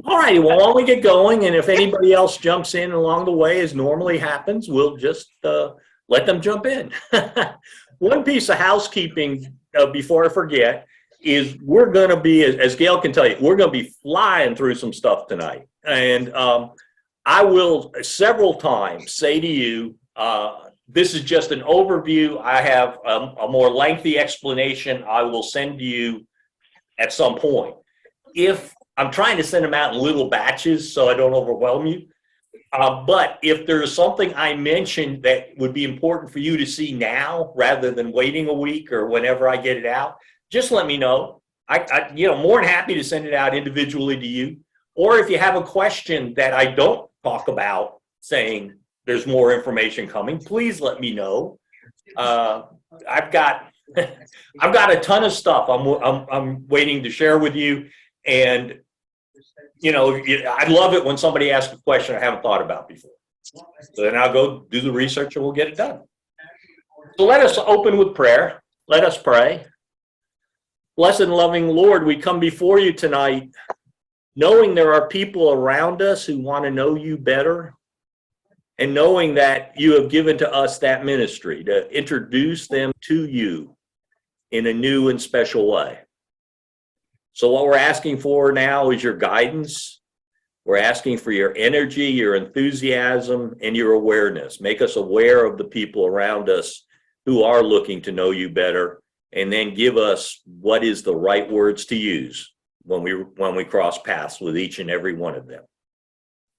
All righty, well, while we get going, and if anybody else jumps in along the way, as normally happens, we'll just let them jump in. One piece of housekeeping before I forget is we're going to be, as Gail can tell you, we're going to be flying through some stuff tonight. And I will several times say to you, this is just an overview. I have a more lengthy explanation I will send to you at some point. If I'm trying to send them out in little batches so I don't overwhelm you. But if there's something I mentioned that would be important for you to see now rather than waiting a week or whenever I get it out, just let me know. More than happy to send it out individually to you. Or if you have a question that I don't talk about, saying there's more information coming, please let me know. I've got a ton of stuff I'm waiting to share with you, and I love it when somebody asks a question I haven't thought about before. So then I'll go do the research and we'll get it done. So let us open with prayer. Let us pray. Blessed and loving Lord, we come before you tonight knowing there are people around us who want to know you better, and knowing that you have given to us that ministry to introduce them to you in a new and special way. So what we're asking for now is your guidance. We're asking for your energy, your enthusiasm, and your awareness. Make us aware of the people around us who are looking to know you better, and then give us what is the right words to use when we cross paths with each and every one of them.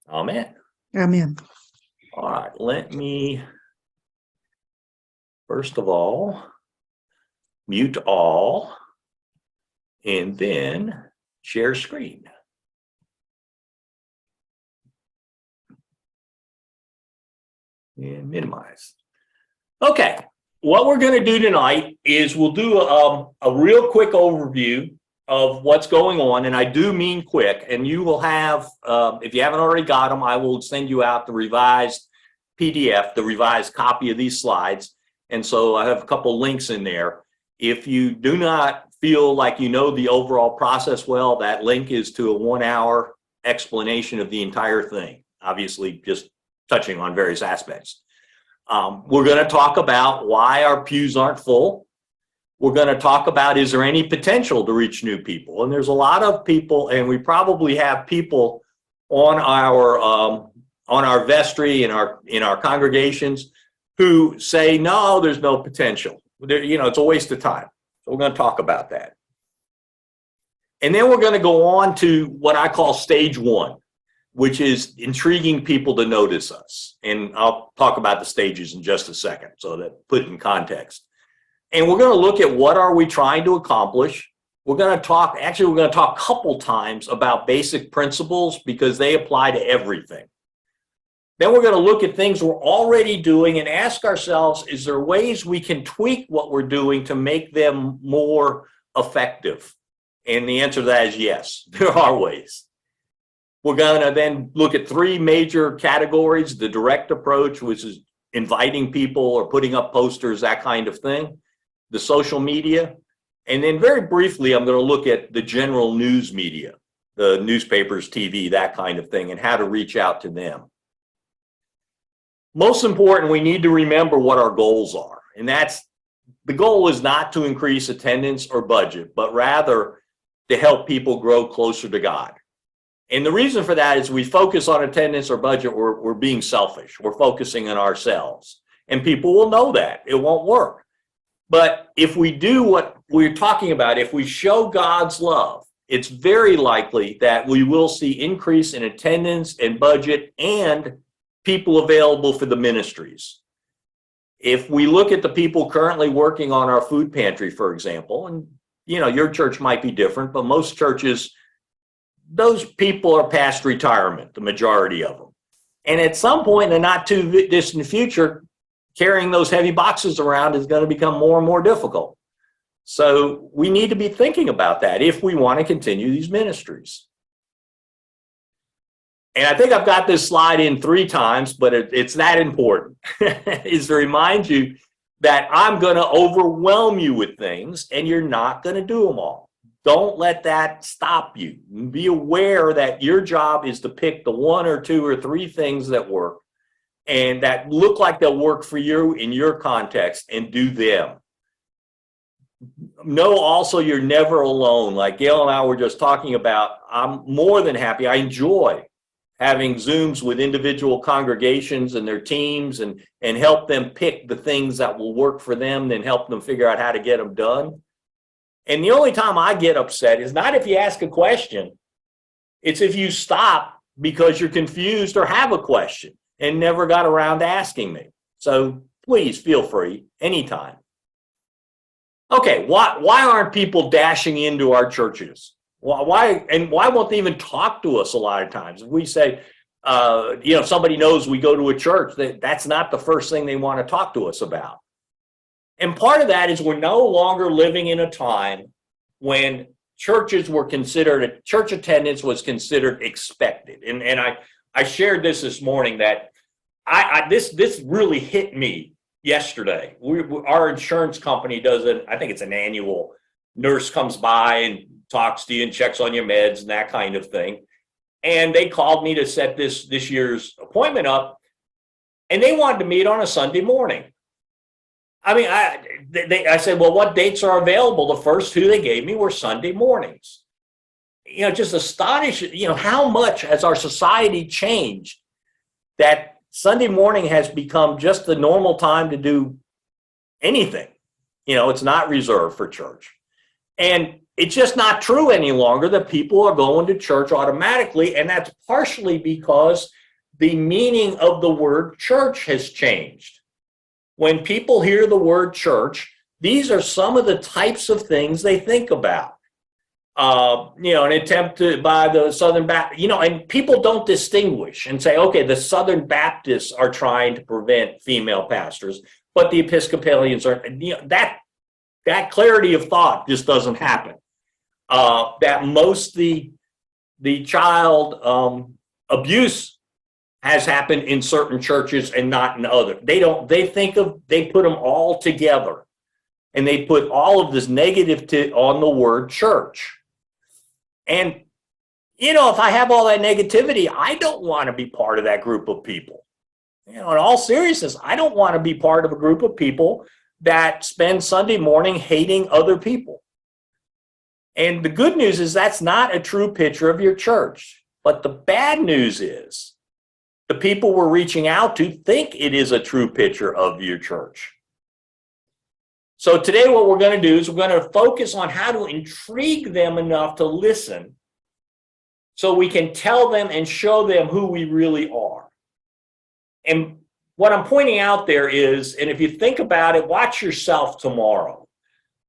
Amen. Amen. All right, let me, first of all, mute all. And then share screen. And minimize. Okay, what we're going to do tonight is we'll do a real quick overview of what's going on. And I do mean quick. And you will have, if you haven't already got them, I will send you out the revised PDF, the revised copy of these slides. And so I have a couple links in there. If you do not feel like you know the overall process well, that link is to a 1-hour explanation of the entire thing, obviously just touching on various aspects. We're going to talk about why our pews aren't full. We're going to talk about, is there any potential to reach new people? And there's a lot of people, and we probably have people on our vestry in our congregations who say, no, there's no potential. It's a waste of time. So we're going to talk about that. And then we're going to go on to what I call stage one, which is intriguing people to notice us. And I'll talk about the stages in just a second, so that put it in context. And we're going to look at what are we trying to accomplish. We're going to talk a couple times about basic principles because they apply to everything. Then we're going to look at things we're already doing and ask ourselves, is there ways we can tweak what we're doing to make them more effective? And the answer to that is yes, there are ways. We're going to then look at 3 major categories: the direct approach, which is inviting people or putting up posters, that kind of thing; the social media; and then very briefly, I'm going to look at the general news media, the newspapers, TV, that kind of thing, and how to reach out to them. Most important, we need to remember what our goals are. And the goal is not to increase attendance or budget, but rather to help people grow closer to God. And the reason for that is we focus on attendance or budget, we're being selfish. We're focusing on ourselves. And people will know that. It won't work. But if we do what we're talking about, if we show God's love, it's very likely that we will see increase in attendance and budget and people available for the ministries. If we look at the people currently working on our food pantry, for example, and your church might be different, but most churches, those people are past retirement, the majority of them. And at some point in the not too distant future, carrying those heavy boxes around is going to become more and more difficult. So we need to be thinking about that if we want to continue these ministries. And I think I've got this slide in 3 times, but it's that important, is to remind you that I'm going to overwhelm you with things and you're not going to do them all. Don't let that stop you. Be aware that your job is to pick the one or two or three things that work and that look like they'll work for you in your context, and do them. Know also you're never alone. Like Gail and I were just talking about, I'm more than happy. I enjoy having Zooms with individual congregations and their teams and help them pick the things that will work for them, then help them figure out how to get them done. And the only time I get upset is not if you ask a question, it's if you stop because you're confused or have a question and never got around to asking me. So please feel free anytime. Okay, why aren't people dashing into our churches? Why won't they even talk to us a lot of times? If we say, somebody knows we go to a church, that's not the first thing they want to talk to us about. And part of that is we're no longer living in a time when church attendance was considered expected. And I shared this morning that this really hit me yesterday. Our insurance company does I think it's an annual, nurse comes by and talks to you and checks on your meds and that kind of thing. And they called me to set this year's appointment up, and they wanted to meet on a Sunday morning. I mean, I said, well, what dates are available? The first two they gave me were Sunday mornings. Just astonishing, how much has our society changed that Sunday morning has become just the normal time to do anything. It's not reserved for church. And it's just not true any longer that people are going to church automatically. And that's partially because the meaning of the word church has changed. When people hear the word church, these are some of the types of things they think about. An attempt by the Southern Baptist, and people don't distinguish and say, okay, the Southern Baptists are trying to prevent female pastors, but the Episcopalians are, that clarity of thought just doesn't happen. That most the child abuse has happened in certain churches and not in others. They put them all together, and they put all of this negative on the word church. And, if I have all that negativity, I don't want to be part of that group of people. In all seriousness, I don't want to be part of a group of people that spend Sunday morning hating other people. And the good news is that's not a true picture of your church. But the bad news is the people we're reaching out to think it is a true picture of your church. So today what we're going to do is we're going to focus on how to intrigue them enough to listen so we can tell them and show them who we really are. And what I'm pointing out there is, and if you think about it, watch yourself tomorrow.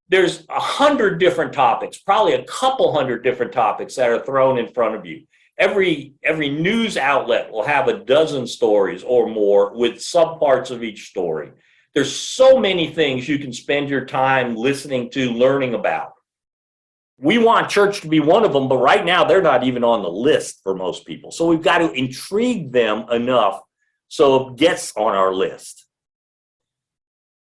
There's 100 different topics, probably a couple hundred different topics that are thrown in front of you. Every news outlet will have a dozen stories or more with subparts of each story. There's so many things you can spend your time listening to, learning about. We want church to be one of them, but right now they're not even on the list for most people. So we've got to intrigue them enough so it gets on our list.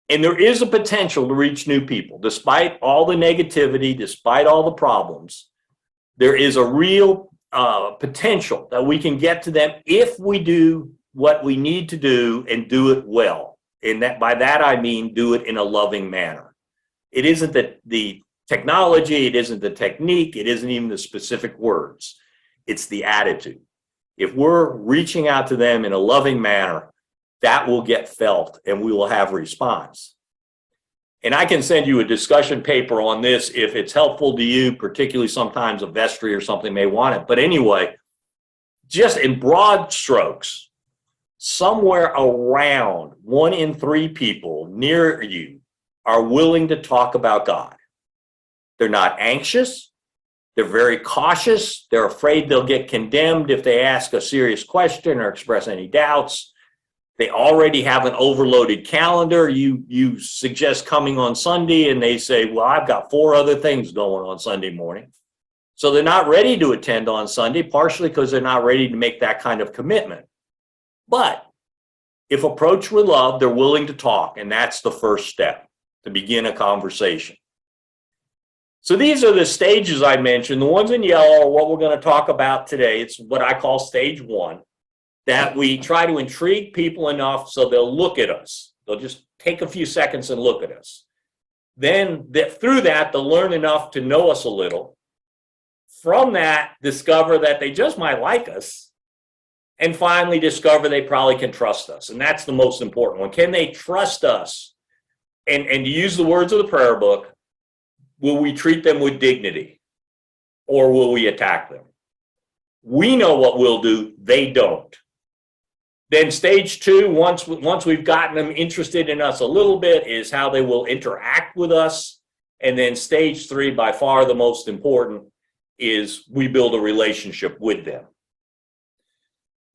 And there is a potential to reach new people. Despite all the negativity, despite all the problems, there is a real potential that we can get to them if we do what we need to do and do it well. And by that I mean do it in a loving manner. It isn't the technology, it isn't the technique, it isn't even the specific words. It's the attitude. If we're reaching out to them in a loving manner, that will get felt and we will have response. And I can send you a discussion paper on this if it's helpful to you, particularly sometimes a vestry or something may want it. But anyway, just in broad strokes, somewhere around 1 in 3 people near you are willing to talk about God. They're not anxious. They're very cautious. They're afraid they'll get condemned if they ask a serious question or express any doubts. They already have an overloaded calendar. You suggest coming on Sunday and they say, well, I've got 4 other things going on Sunday morning. So they're not ready to attend on Sunday, partially because they're not ready to make that kind of commitment. But if approached with love, they're willing to talk, and that's the first step to begin a conversation. So these are the stages I mentioned. The ones in yellow are what we're going to talk about today. It's what I call stage one, that we try to intrigue people enough so they'll look at us. They'll just take a few seconds and look at us. Then through that, they'll learn enough to know us a little. From that, discover that they just might like us. And finally, discover they probably can trust us. And that's the most important one. Can they trust us? And to use the words of the prayer book, will we treat them with dignity, or will we attack them? We know what we'll do, they don't. Then stage two, once we've gotten them interested in us a little bit, is how they will interact with us. And then stage three, by far the most important, is we build a relationship with them.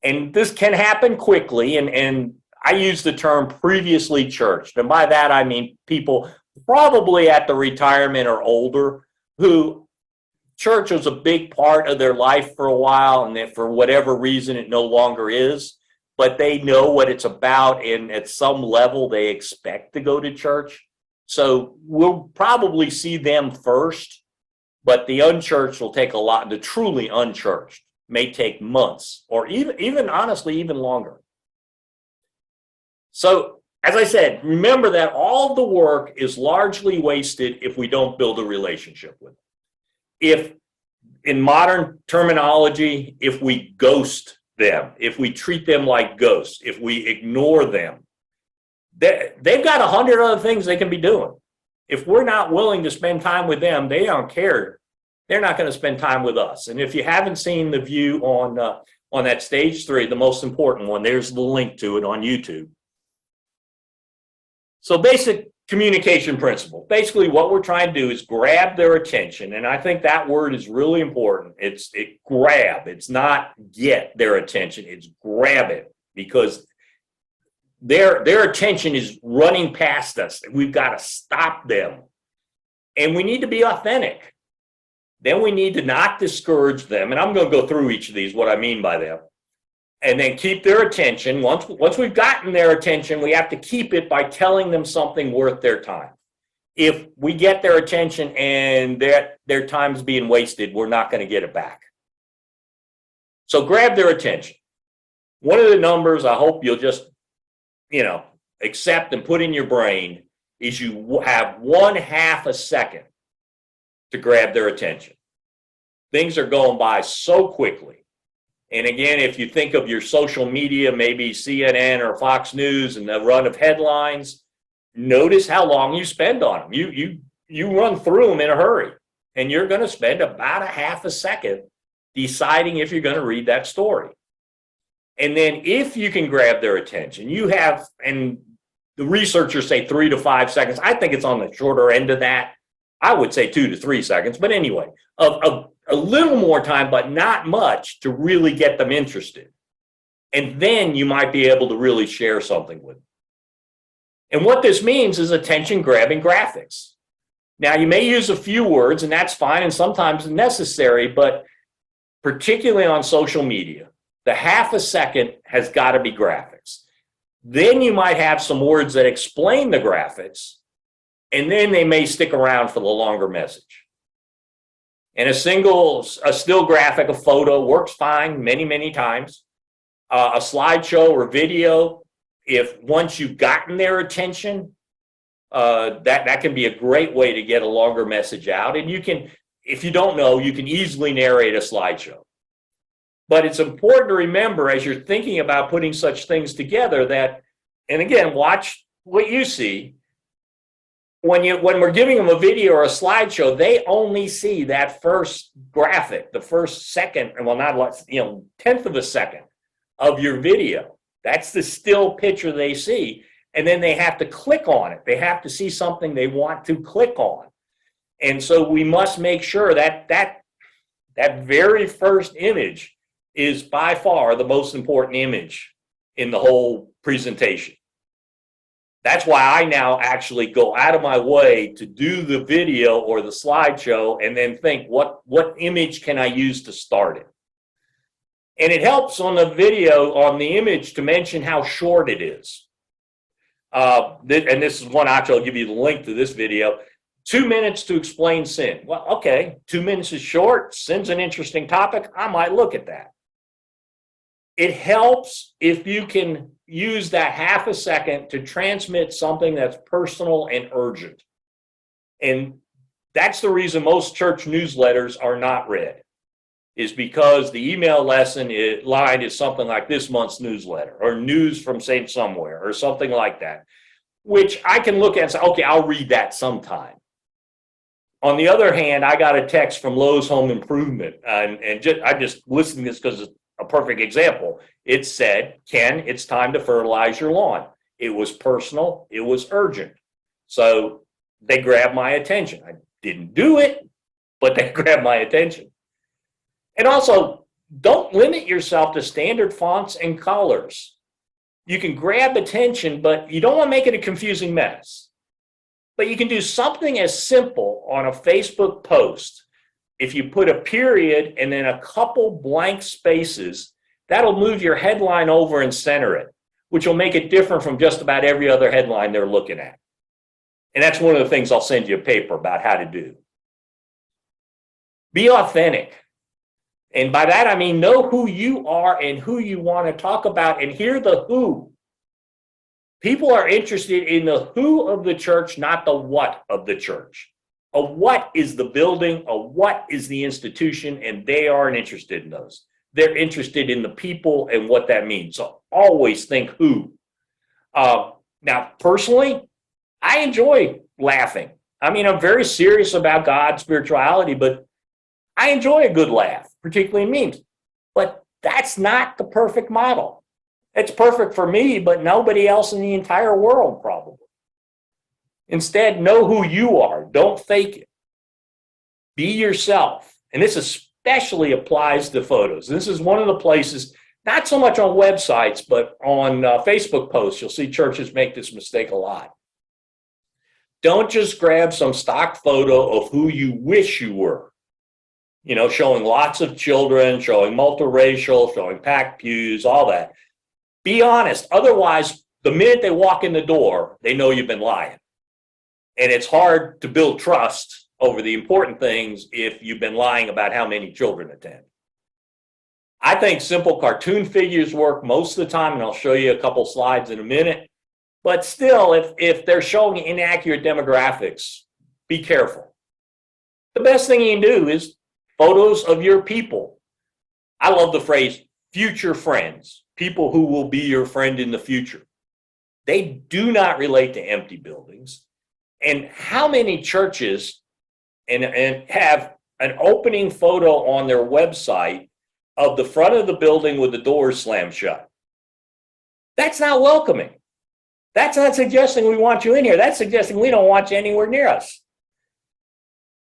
And this can happen quickly, and I use the term previously churched. And by that, I mean people probably at the retirement or older who church was a big part of their life for a while, and then for whatever reason it no longer is, but they know what it's about, and at some level they expect to go to church. So we'll probably see them first, but the unchurched will take a lot. The truly unchurched may take months, or even honestly, even longer. So as I said, remember that all the work is largely wasted if we don't build a relationship with them. If, in modern terminology, if we ghost them, if we treat them like ghosts, if we ignore them, they've got 100 other things they can be doing. If we're not willing to spend time with them, they don't care. They're not going to spend time with us. And if you haven't seen the view on that stage three, the most important one, there's the link to it on YouTube. So basic communication principle. Basically, what we're trying to do is grab their attention. And I think that word is really important. It's grab. It's not get their attention. It's grab it, because their attention is running past us. We've got to stop them. And we need to be authentic. Then we need to not discourage them. And I'm going to go through each of these, what I mean by them. And then keep their attention. Once we've gotten their attention, we have to keep it by telling them something worth their time. If we get their attention and their time's being wasted, we're not going to get it back. So grab their attention. One of the numbers I hope you'll just, accept and put in your brain is you have 1/2 a second to grab their attention. Things are going by so quickly. And again, if you think of your social media, maybe CNN or Fox News and the run of headlines, notice how long you spend on them. You run through them in a hurry, and you're going to spend about 1/2 a second deciding if you're going to read that story. And then if you can grab their attention, you have, and the researchers say 3 to 5 seconds. I think it's on the shorter end of that. I would say 2 to 3 seconds. But anyway, a little more time, but not much, to really get them interested. And then you might be able to really share something with them. And what this means is attention-grabbing graphics. Now, you may use a few words, and that's fine and sometimes necessary, but particularly on social media, the 1/2 a second has got to be graphics. Then you might have some words that explain the graphics, and then they may stick around for the longer message. And a still graphic, a photo, works fine many, many times. A slideshow or video, if once you've gotten their attention, that can be a great way to get a longer message out. And you can, if you don't know, you can easily narrate a slideshow. But it's important to remember as you're thinking about putting such things together that, and again, watch what you see. When we're giving them a video or a slideshow, they only see that first graphic, the first second, well, not 1/10 of a second of your video. That's the still picture they see. And then they have to click on it. They have to see something they want to click on. And so we must make sure that very first image is by far the most important image in the whole presentation. That's why I now actually go out of my way to do the video or the slideshow and then think, what image can I use to start it? And it helps on the video, on the image, to mention how short it is. And this is one, actually, I'll give you the link to this video. 2 minutes to explain sin. Well, okay, 2 minutes is short. Sin's an interesting topic. I might look at that. It helps if you can use that half a second to transmit something that's personal and urgent. And that's the reason most church newsletters are not read, is because the email line is something like this month's newsletter or news from St. Somewhere or something like that, which I can look at and say, okay, I'll read that sometime. On the other hand, I got a text from Lowe's Home Improvement, and I'm just listing this because it's a perfect example. It said, Ken, it's time to fertilize your lawn. It was personal. It was urgent. So they grabbed my attention. I didn't do it, but they grabbed my attention. And also, don't limit yourself to standard fonts and colors. You can grab attention, but you don't want to make it a confusing mess. But you can do something as simple on a Facebook post. If you put a period and then a couple blank spaces, that'll move your headline over and center it, which will make it different from just about every other headline they're looking at. And that's one of the things I'll send you a paper about how to do. Be authentic. And by that, I mean, know who you are and who you want to talk about, and hear the who. People are interested in the who of the church, not the what of the church. A what is the building, a what is the institution, and they aren't interested in those. They're interested in the people and what that means. So always think who. Now, personally, I enjoy laughing. I mean, I'm very serious about God's spirituality, but I enjoy a good laugh, particularly in memes. But that's not the perfect model. It's perfect for me, but nobody else in the entire world, probably. Instead, know who you are. Don't fake it. Be yourself. And this especially applies to photos. This is one of the places, not so much on websites, but on Facebook posts, you'll see churches make this mistake a lot. Don't just grab some stock photo of who you wish you were. You know, showing lots of children, showing multiracial, showing packed pews, all that. Be honest. Otherwise, the minute they walk in the door, they know you've been lying. And it's hard to build trust over the important things if you've been lying about how many children attend. I think simple cartoon figures work most of the time, and I'll show you a couple slides in a minute. But still, if they're showing inaccurate demographics, be careful. The best thing you can do is photos of your people. I love the phrase future friends, people who will be your friend in the future. They do not relate to empty buildings. And how many churches and have an opening photo on their website of the front of the building with the doors slammed shut? That's not welcoming. That's not suggesting we want you in here. That's suggesting we don't want you anywhere near us.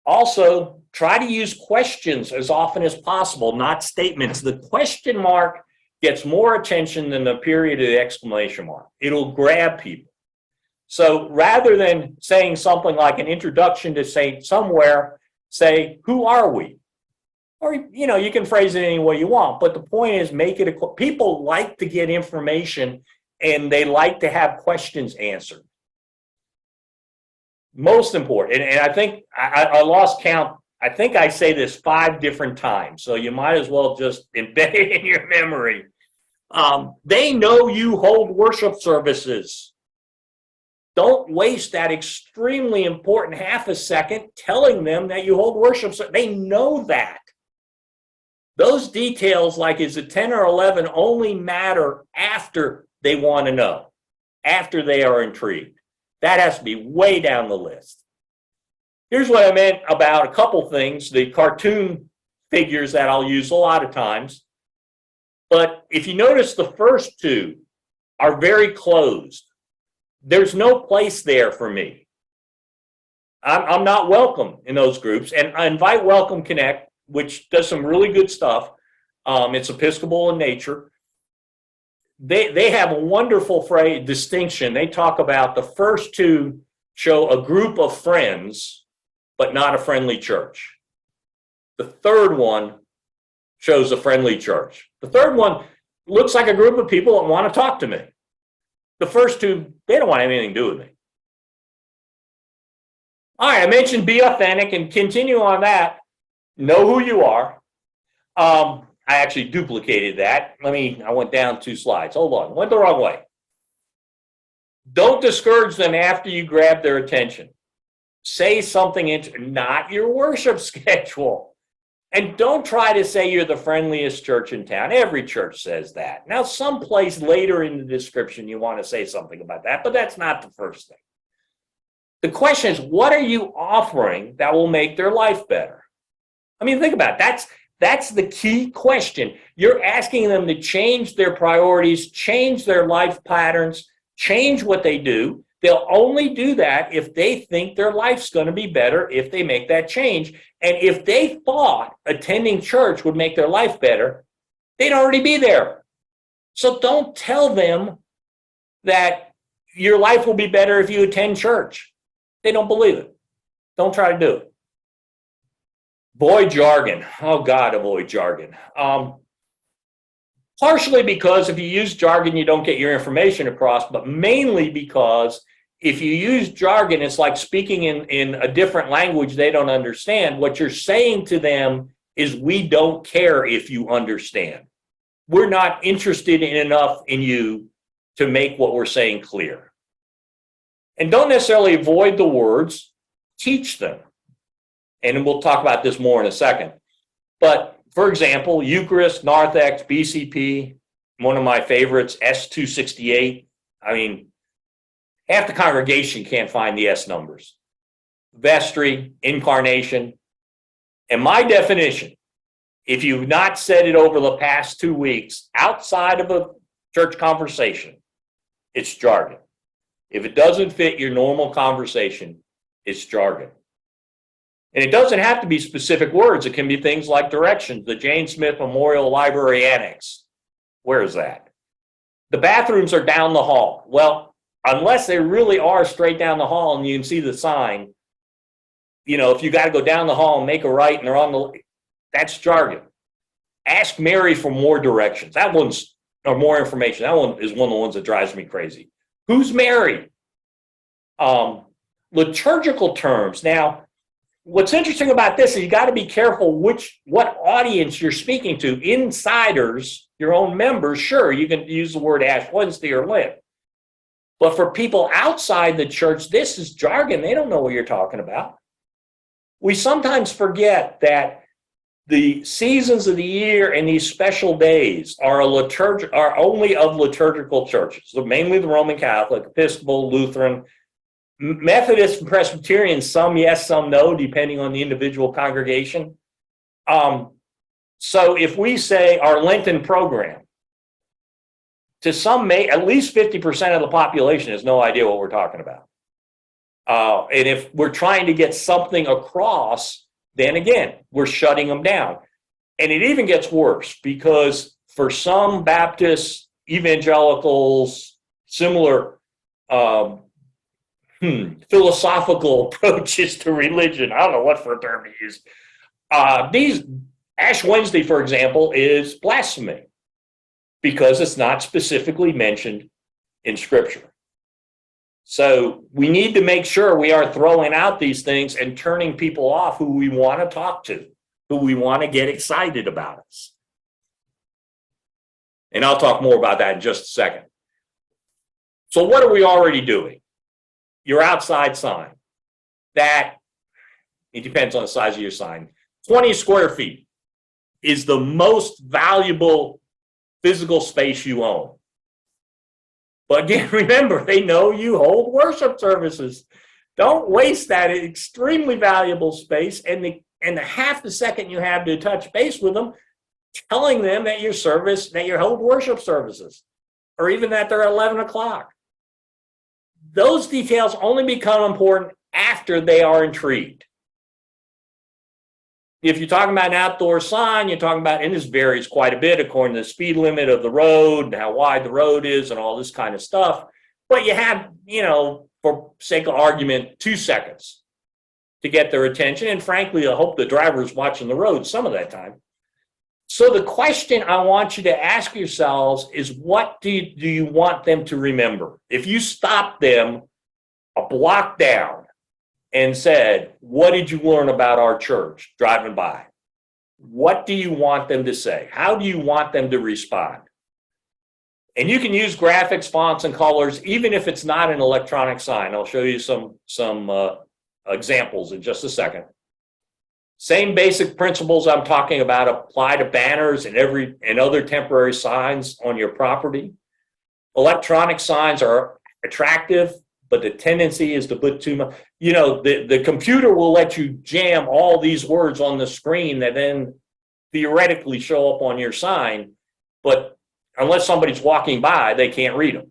Also, try to use questions as often as possible, not statements. The question mark gets more attention than the period of the exclamation mark. It'll grab people. So rather than saying something like an introduction to St. Somewhere, say, who are we? Or, you know, you can phrase it any way you want, but the point is make it people like to get information and they like to have questions answered. Most important, and I think I lost count. I think I say this 5 different times, so you might as well just embed it in your memory. They know you hold worship services. Don't waste that extremely important half a second telling them that you hold worship services. They know that. Those details, like is it 10 or 11, only matter after they want to know, after they are intrigued. That has to be way down the list. Here's what I meant about a couple things, the cartoon figures that I'll use a lot of times. But if you notice, the first 2 are very closed. There's no place there for me. I'm not welcome in those groups. And I invite Welcome Connect, which does some really good stuff. It's Episcopal in nature. They have a wonderful phrase, distinction. They talk about the first 2 show a group of friends, but not a friendly church. The third one shows a friendly church. The third one looks like a group of people that want to talk to me. The first 2, they don't want anything to do with me. All right, I mentioned be authentic and continue on that. Know who you are. I actually duplicated that. I went down 2 slides. Hold on, went the wrong way. Don't discourage them after you grab their attention. Say something not your worship schedule. And don't try to say you're the friendliest church in town. Every church says that. Now, someplace later in the description, you want to say something about that, but that's not the first thing. The question is, what are you offering that will make their life better? I mean, think about it. That's the key question. You're asking them to change their priorities, change their life patterns, change what they do. They'll only do that if they think their life's going to be better if they make that change. And if they thought attending church would make their life better, they'd already be there. So don't tell them that your life will be better if you attend church. They don't believe it. Don't try to do it. Avoid jargon. Oh, God, avoid jargon. Partially because if you use jargon, you don't get your information across, but mainly because if you use jargon, it's like speaking in a different language they don't understand. What you're saying to them is, we don't care if you understand. We're not interested enough in you to make what we're saying clear. And don't necessarily avoid the words, teach them. And we'll talk about this more in a second. But for example, Eucharist, Narthex, BCP, one of my favorites, S268. I mean, half the congregation can't find the S numbers. Vestry, Incarnation. And my definition, if you've not said it over the past 2 weeks, outside of a church conversation, it's jargon. If it doesn't fit your normal conversation, it's jargon. And it doesn't have to be specific words. It can be things like directions, the Jane Smith Memorial Library Annex. Where is that? The bathrooms are down the hall. Well, unless they really are straight down the hall and you can see the sign, if you got to go down the hall and make a right and they're on that's jargon. Ask Mary for more directions. Or more information. That one is one of the ones that drives me crazy. Who's Mary? Liturgical terms. Now, what's interesting about this is you got to be careful what audience you're speaking to. Insiders, your own members, sure, you can use the word Ash Wednesday or Lent. But for people outside the church, this is jargon. They don't know what you're talking about. We sometimes forget that the seasons of the year and these special days are only of liturgical churches, so mainly the Roman Catholic, Episcopal, Lutheran, Methodist and Presbyterian, some yes, some no, depending on the individual congregation. So if we say our Lenten program, to some, at least 50% of the population has no idea what we're talking about. And if we're trying to get something across, then again, we're shutting them down. And it even gets worse because for some Baptists, evangelicals, similar philosophical approaches to religion, I don't know what for a term to use. These Ash Wednesday, for example, is blasphemy because it's not specifically mentioned in Scripture. So we need to make sure we are throwing out these things and turning people off who we want to talk to, who we want to get excited about us. And I'll talk more about that in just a second. So what are we already doing? Your outside sign. It depends on the size of your sign. 20 square feet is the most valuable physical space you own. But again, remember, they know you hold worship services. Don't waste that extremely valuable space and the half the second you have to touch base with them, telling them that you hold worship services, or even that they're at 11 o'clock. Those details only become important after they are intrigued. If you're talking about an outdoor sign, you're talking about, and this varies quite a bit according to the speed limit of the road and how wide the road is and all this kind of stuff. But you have, for sake of argument, 2 seconds to get their attention. And frankly, I hope the driver's watching the road some of that time. So the question I want you to ask yourselves is, what do you want them to remember? If you stop them a block down and said, what did you learn about our church driving by? What do you want them to say? How do you want them to respond? And you can use graphics, fonts, and colors, even if it's not an electronic sign. I'll show you some examples in just a second. Same basic principles I'm talking about apply to banners and other temporary signs on your property. Electronic signs are attractive, but the tendency is to put too much. You know, the computer will let you jam all these words on the screen that then theoretically show up on your sign, but unless somebody's walking by, they can't read them.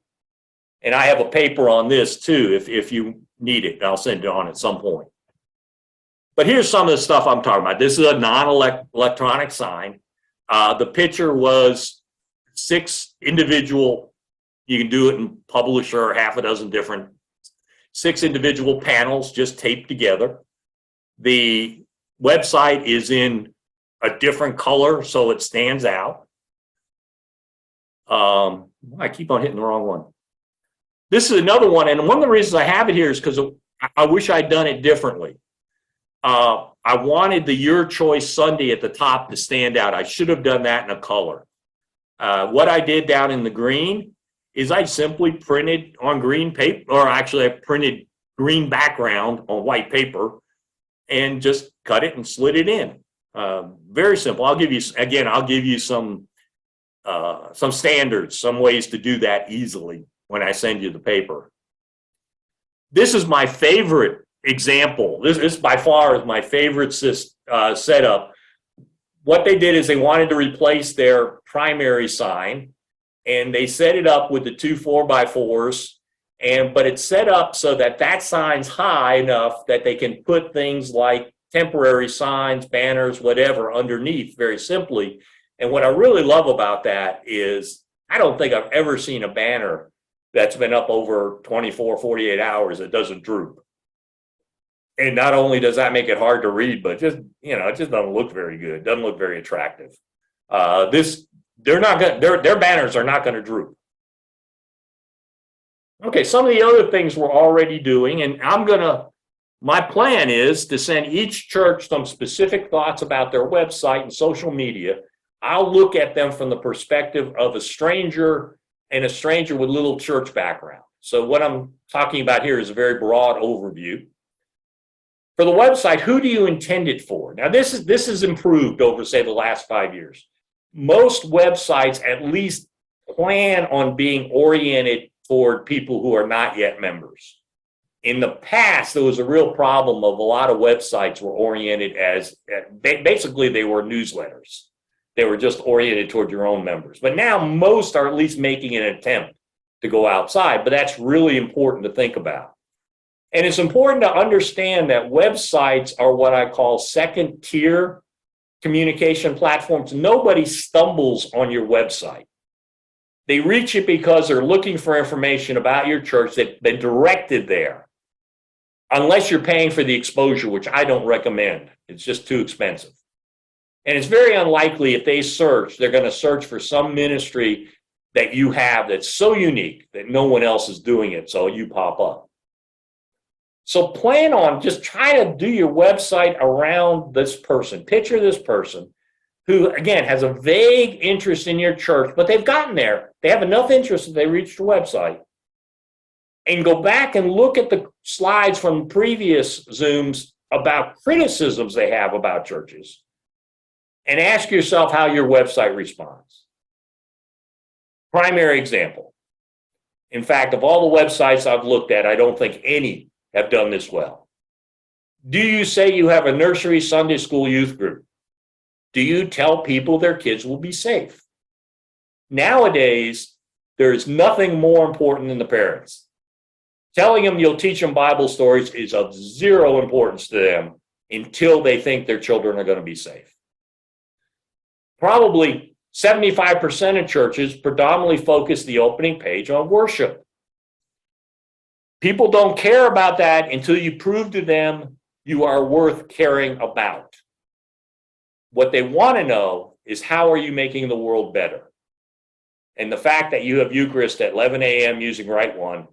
And I have a paper on this too, if you need it. I'll send it on at some point. But here's some of the stuff I'm talking about. This is a non-electronic sign. The picture was 6 individual, you can do it in Publisher or half a dozen different, 6 individual panels just taped together. The website is in a different color, so it stands out. I keep on hitting the wrong one. This is another one, and one of the reasons I have it here is because I wish I'd done it differently. I wanted the Your Choice Sunday at the top to stand out. I should have done that in a color. What I did down in the green is I simply printed on green paper, or actually I printed green background on white paper and just cut it and slid it in. Very simple. I'll give you some standards, some ways to do that easily when I send you the paper. This is my favorite example. This by far is my favorite setup. What they did is they wanted to replace their primary sign, and they set it up with the 2 4x4s, but it's set up so that sign's high enough that they can put things like temporary signs, banners, whatever underneath very simply. And what I really love about that is I don't think I've ever seen a banner that's been up over 24, 48 hours that doesn't droop. And not only does that make it hard to read, but it just doesn't look very good. It doesn't look very attractive. Their banners are not going to droop. Okay, some of the other things we're already doing, and my plan is to send each church some specific thoughts about their website and social media. I'll look at them from the perspective of a stranger and a stranger with little church background. So what I'm talking about here is a very broad overview. For the website, who do you intend it for? Now, this is improved over, say, the last 5 years. Most websites at least plan on being oriented toward people who are not yet members. In the past, there was a real problem of a lot of websites were oriented as, basically they were newsletters. They were just oriented toward your own members. But now most are at least making an attempt to go outside, but that's really important to think about. And it's important to understand that websites are what I call second-tier communication platforms. Nobody stumbles on your website. They reach it because they're looking for information about your church that's been directed there, unless you're paying for the exposure, which I don't recommend. It's just too expensive. And it's very unlikely if they search, they're going to search for some ministry that you have that's so unique that no one else is doing it, so you pop up. So plan on just try to do your website around this person. Picture this person who, again, has a vague interest in your church, but they've gotten there. They have enough interest that they reached your website. And go back and look at the slides from previous Zooms about criticisms they have about churches and ask yourself how your website responds. Primary example. In fact, of all the websites I've looked at, I don't think any have done this well. Do you say you have a nursery Sunday school youth group? Do you tell people their kids will be safe? Nowadays, there's nothing more important than the parents. Telling them you'll teach them Bible stories is of zero importance to them until they think their children are going to be safe. Probably 75% of churches predominantly focus the opening page on worship. People don't care about that until you prove to them you are worth caring about. What they want to know is, how are you making the world better? And the fact that you have Eucharist at 11 a.m. using Right One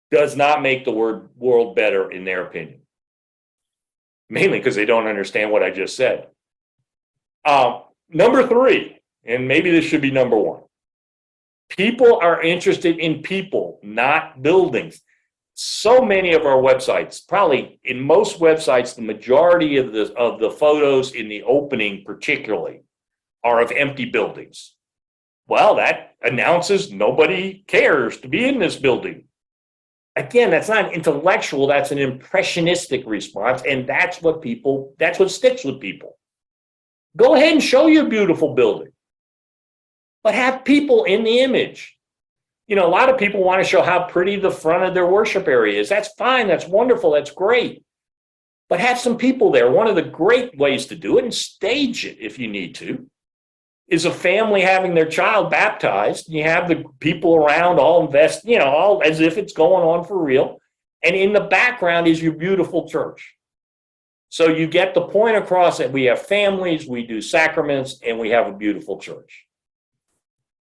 does not make the world better in their opinion. mainly because they don't understand what I just said. Number three, and maybe this should be number one. People are interested in people, not buildings. So many of our websites, probably in most websites, the majority of the photos in the opening particularly are of empty buildings. Well, that announces nobody cares to be in this building. Again, that's not intellectual, that's an impressionistic response, and that's what sticks with people. Go ahead and show your beautiful building, but have people in the image. A lot of people want to show how pretty the front of their worship area is. That's fine, that's wonderful, that's great. But have some people there. One of the great ways to do it, and stage it if you need to, is a family having their child baptized. You have the people around all all as if it's going on for real. And in the background is your beautiful church. So you get the point across that we have families, we do sacraments, and we have a beautiful church.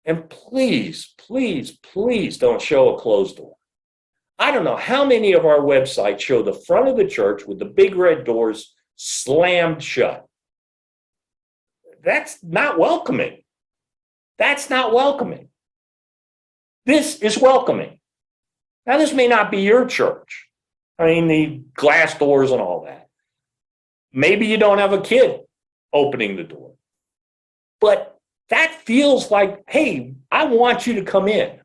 And please, please, please don't show a closed door. I don't know how many of our websites show the front of the church with the big red doors slammed shut. That's not welcoming. That's not welcoming. This is welcoming. Now, this may not be your church. I mean, the glass doors and all that. Maybe you don't have a kid opening the door. But that feels like, hey, I want you to come in.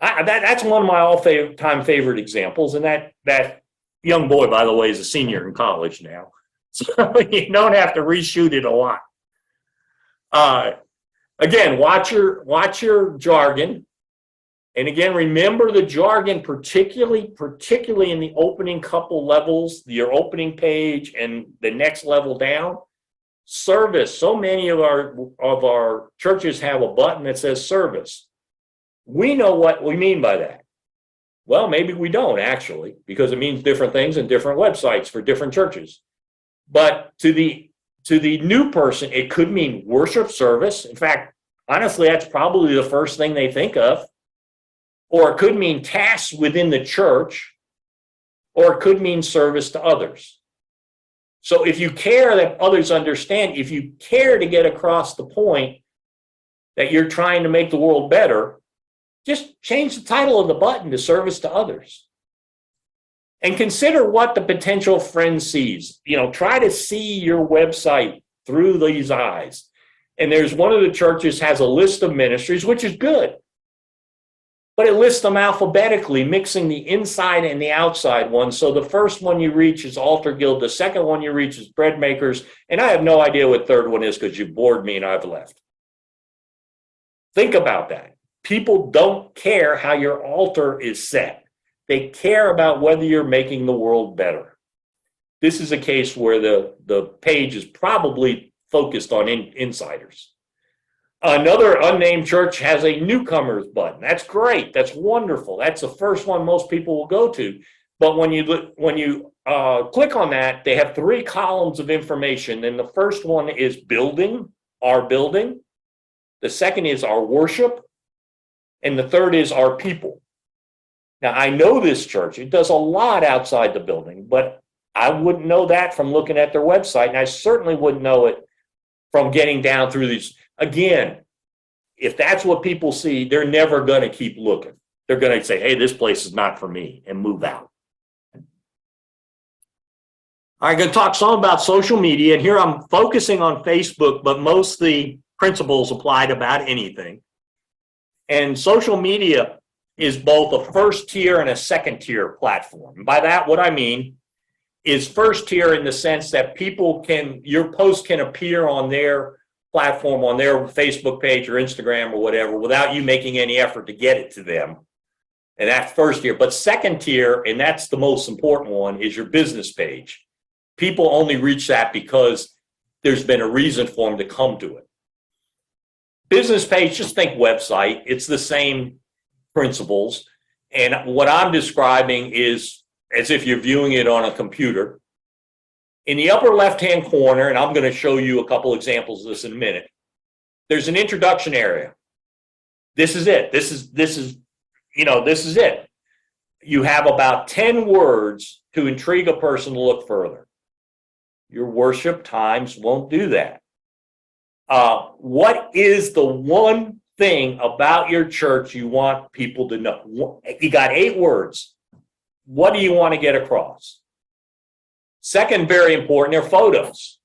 That's one of my all-time favorite examples. And that young boy, by the way, is a senior in college now. So you don't have to reshoot it a lot. Again, watch your jargon. And again, remember the jargon, particularly in the opening couple levels, your opening page and the next level down. Service. So many of our churches have a button that says service. We know what we mean by that. Well, maybe we don't actually, because it means different things in different websites for different churches. But to the new person, it could mean worship service. In fact, honestly, that's probably the first thing they think of. Or it could mean tasks within the church, or it could mean service to others. So if you care that others understand, if you care to get across the point that you're trying to make the world better, just change the title of the button to service to others. And consider what the potential friend sees. Try to see your website through these eyes. And there's one of the churches has a list of ministries, which is good. But it lists them alphabetically, mixing the inside and the outside ones. So the first one you reach is Altar Guild. The second one you reach is Bread Makers. And I have no idea what third one is because you bored me and I've left. Think about that. People don't care how your altar is set. They care about whether you're making the world better. This is a case where the page is probably focused on insiders. Another unnamed church has a newcomers button. That's great. That's wonderful. That's the first one most people will go to. But when you click on that, they have 3 columns of information. And the first one is building, our building. The second is our worship. And the third is our people. Now, I know this church. It does a lot outside the building, but I wouldn't know that from looking at their website. And I certainly wouldn't know it from getting down through these. Again, if that's what people see, they're never going to keep looking. They're going to say, hey, this place is not for me, and move out. I'm going to talk some about social media, and here I'm focusing on Facebook, but most of the principles apply to about anything. And social media is both a first tier and a second tier platform. And by that, what I mean is first tier in the sense that your post can appear on their platform, on their Facebook page or Instagram or whatever, without you making any effort to get it to them. And that's first tier. But second tier, and that's the most important one, is your business page. People only reach that because there's been a reason for them to come to it. Business page, just think website. It's the same principles. And what I'm describing is as if you're viewing it on a computer. In the upper left-hand corner, and I'm going to show you a couple examples of this in a minute, there's an introduction area. This is it. This is it. You have about 10 words to intrigue a person to look further. Your worship times won't do that. What is the one thing about your church you want people to know? You got 8 words. What do you want to get across? Second, very important, are photos.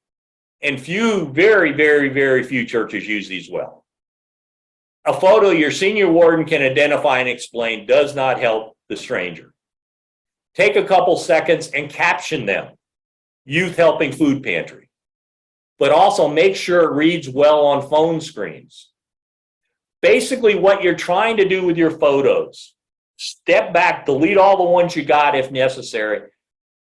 And very, very, very few churches use these well. A photo your senior warden can identify and explain does not help the stranger. Take a couple seconds and caption them. Youth helping food pantry. But also make sure it reads well on phone screens. Basically, what you're trying to do with your photos, step back, delete all the ones you got if necessary.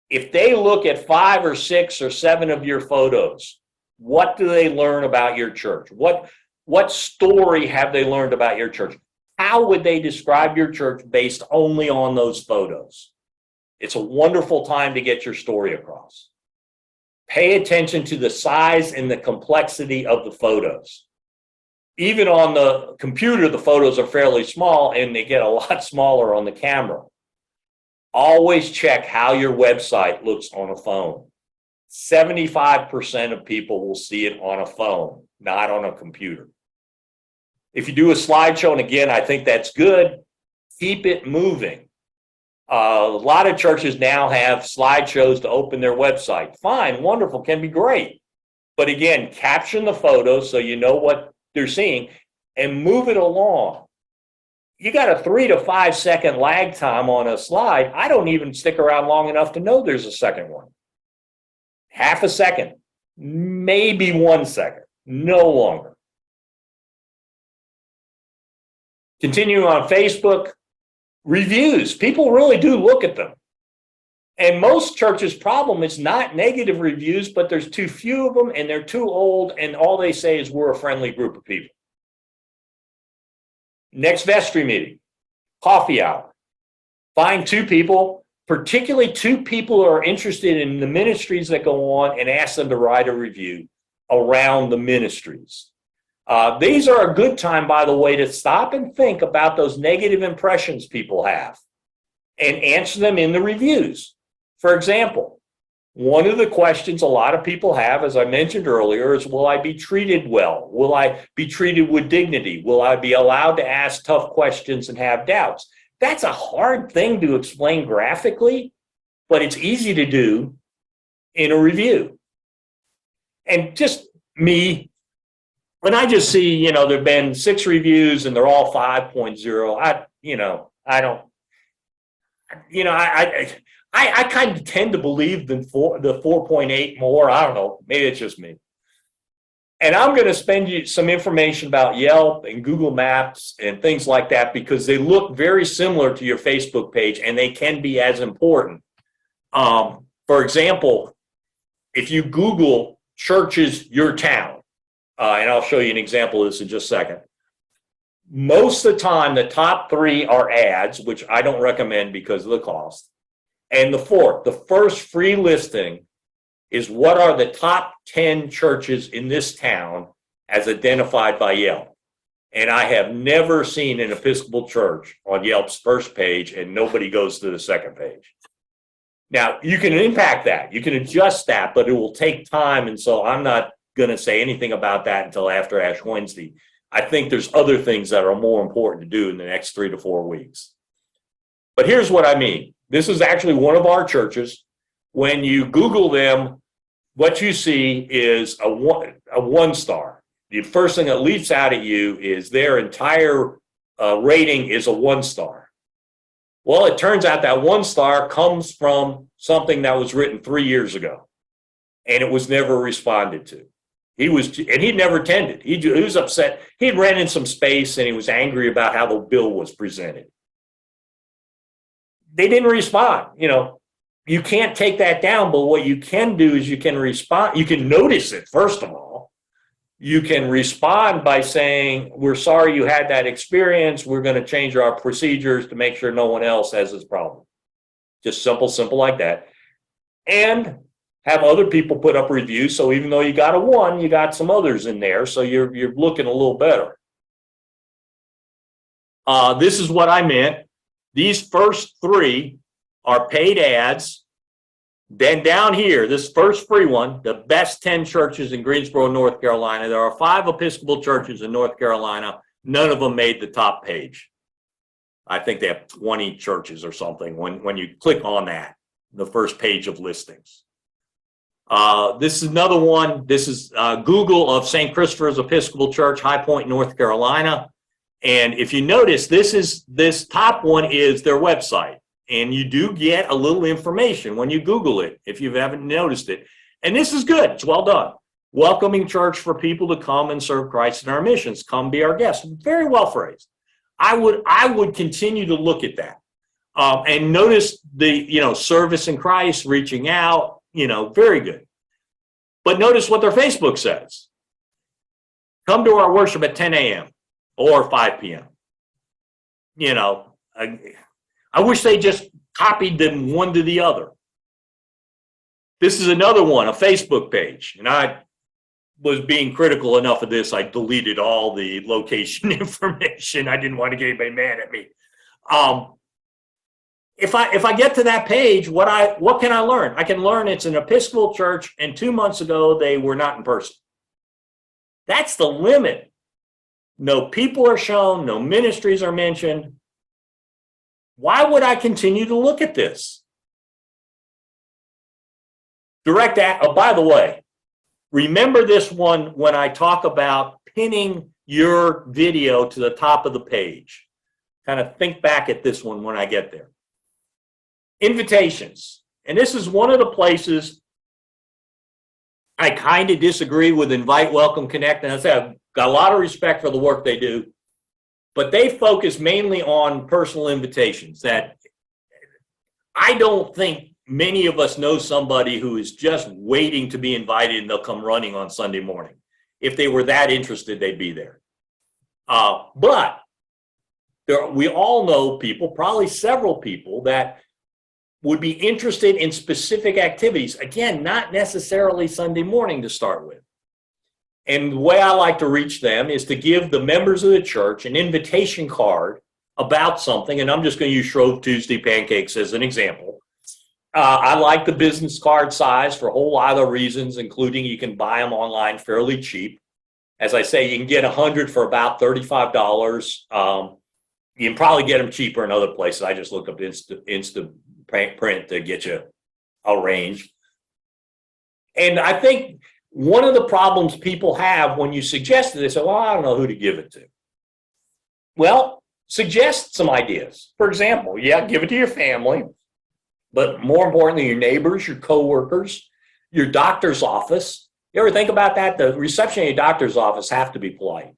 If they look at 5 or 6 or 7 of your photos, what do they learn about your church? What story have they learned about your church? How would they describe your church based only on those photos? It's a wonderful time to get your story across. Pay attention to the size and the complexity of the photos. Even on the computer, the photos are fairly small and they get a lot smaller on the camera. Always check how your website looks on a phone. 75% of people will see it on a phone, not on a computer. If you do a slideshow, and again, I think that's good, keep it moving. A lot of churches now have slideshows to open their website. Fine, wonderful, can be great. But again, caption the photos so you know what they're seeing and move it along. You got a 3 to 5 second lag time on a slide. I don't even stick around long enough to know there's a second one. Half a second, maybe 1 second, no longer. Continuing on Facebook, reviews. People really do look at them. And most churches' problem is not negative reviews, but there's too few of them and they're too old and all they say is we're a friendly group of people. Next vestry meeting, coffee hour. Find 2 people, particularly 2 people who are interested in the ministries that go on, and ask them to write a review around the ministries. These are a good time, by the way, to stop and think about those negative impressions people have and answer them in the reviews. For example, one of the questions a lot of people have, as I mentioned earlier, is will I be treated well? Will I be treated with dignity? Will I be allowed to ask tough questions and have doubts? That's a hard thing to explain graphically, but it's easy to do in a review. And just me, when I just see, there have been 6 reviews and they're all 5.0, I kind of tend to believe the 4.8 more. I don't know. Maybe it's just me. And I'm going to spend you some information about Yelp and Google Maps and things like that because they look very similar to your Facebook page and they can be as important. For example, if you Google churches, your town, and I'll show you an example of this in just a second. Most of the time, the top 3 are ads, which I don't recommend because of the cost. And the first free listing is what are the top 10 churches in this town as identified by Yelp. And I have never seen an Episcopal church on Yelp's first page and nobody goes to the second page. Now, you can impact that. You can adjust that, but it will take time. And so I'm not going to say anything about that until after Ash Wednesday. I think there's other things that are more important to do in the next 3 to 4 weeks. But here's what I mean. This is actually one of our churches. When you Google them, what you see is a 1 star. The first thing that leaps out at you is their entire rating is a 1 star. Well, it turns out that 1 star comes from something that was written 3 years ago, and it was never responded to. He'd never attended. He was upset. He'd rented some space, and he was angry about how the bill was presented. They didn't respond. You can't take that down, but what you can do is you can respond. You can notice it, first of all. You can respond by saying, we're sorry you had that experience. We're going to change our procedures to make sure no one else has this problem. Just simple like that. And have other people put up reviews. So even though you got a 1, you got some others in there. So you're looking a little better. This is what I meant. These first 3 are paid ads. Then down here, this first free one, the best 10 churches in Greensboro, North Carolina. There are 5 Episcopal churches in North Carolina. None of them made the top page. I think they have 20 churches or something when you click on that, the first page of listings. This is another one. This is Google of St. Christopher's Episcopal Church, High Point, North Carolina. And if you notice, this top one is their website. And you do get a little information when you Google it, if you haven't noticed it. And this is good. It's well done. Welcoming church for people to come and serve Christ in our missions. Come be our guests. Very well phrased. I would continue to look at that. And notice the, service in Christ, reaching out, very good. But notice what their Facebook says. Come to our worship at 10 a.m. or 5 p.m. I wish they just copied them one to the other. This is another one, a Facebook page. And I was being critical enough of this, I deleted all the location information. I didn't want to get anybody mad at me. If I get to that page, what can I learn? I can learn it's an Episcopal church, and 2 months ago they were not in person. That's the limit. No people are shown, no ministries are mentioned. Why would I continue to look at this? By the way, remember this one when I talk about pinning your video to the top of the page. Kind of think back at this one when I get there. Invitations. And this is one of the places I kind of disagree with Invite, Welcome, Connect. And I say I've got a lot of respect for the work they do. But they focus mainly on personal invitations. That I don't think many of us know somebody who is just waiting to be invited and they'll come running on Sunday morning. If they were that interested, they'd be there. But we all know people, probably several people, that would be interested in specific activities. Again, not necessarily Sunday morning to start with. And the way I like to reach them is to give the members of the church an invitation card about something. And I'm just going to use Shrove Tuesday pancakes as an example. I like the business card size for a whole lot of reasons, including you can buy them online fairly cheap. As I say, you can get 100 for about $35. You can probably get them cheaper in other places. I just looked up Insta Print to get you a range. And I think one of the problems people have when you suggest it, they say, well, I don't know who to give it to. Well, suggest some ideas. For example, give it to your family, but more importantly, your neighbors, your coworkers, your doctor's office. You ever think about that? The reception at your doctor's office have to be polite.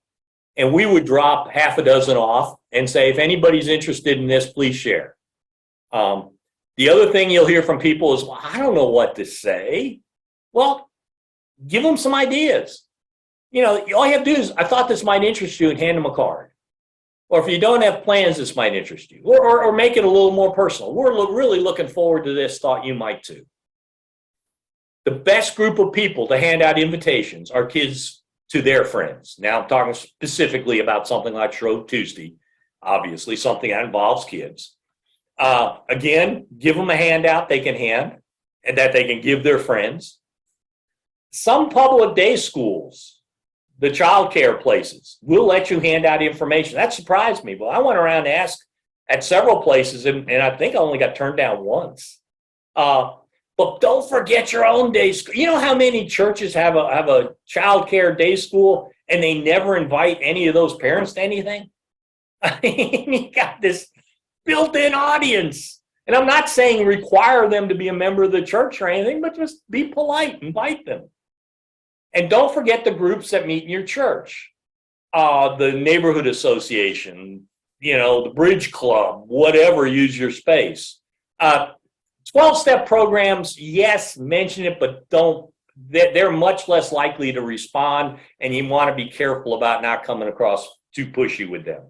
And we would drop half a dozen off and say, if anybody's interested in this, please share. The other thing you'll hear from people is, well, I don't know what to say. Well, give them some ideas. All you have to do is, I thought this might interest you, and hand them a card. Or if you don't have plans, this might interest you. Or make it a little more personal. We're really looking forward to this, thought you might too. The best group of people to hand out invitations are kids to their friends. Now I'm talking specifically about something like Shrove Tuesday, obviously something that involves kids. Again, give them a handout they can hand and that they can give their friends. Some public day schools, the child care places, will let you hand out information. That surprised me. Well, I went around and asked at several places, and I think I only got turned down once. But don't forget your own day school. You know how many churches have a child care day school and they never invite any of those parents to anything? I mean, you got this built-in audience. And I'm not saying require them to be a member of the church or anything, but just be polite, invite them. And don't forget the groups that meet in your church. The neighborhood association, the bridge club, whatever, use your space. 12-step programs, yes, mention it, but they're much less likely to respond, and you want to be careful about not coming across too pushy with them.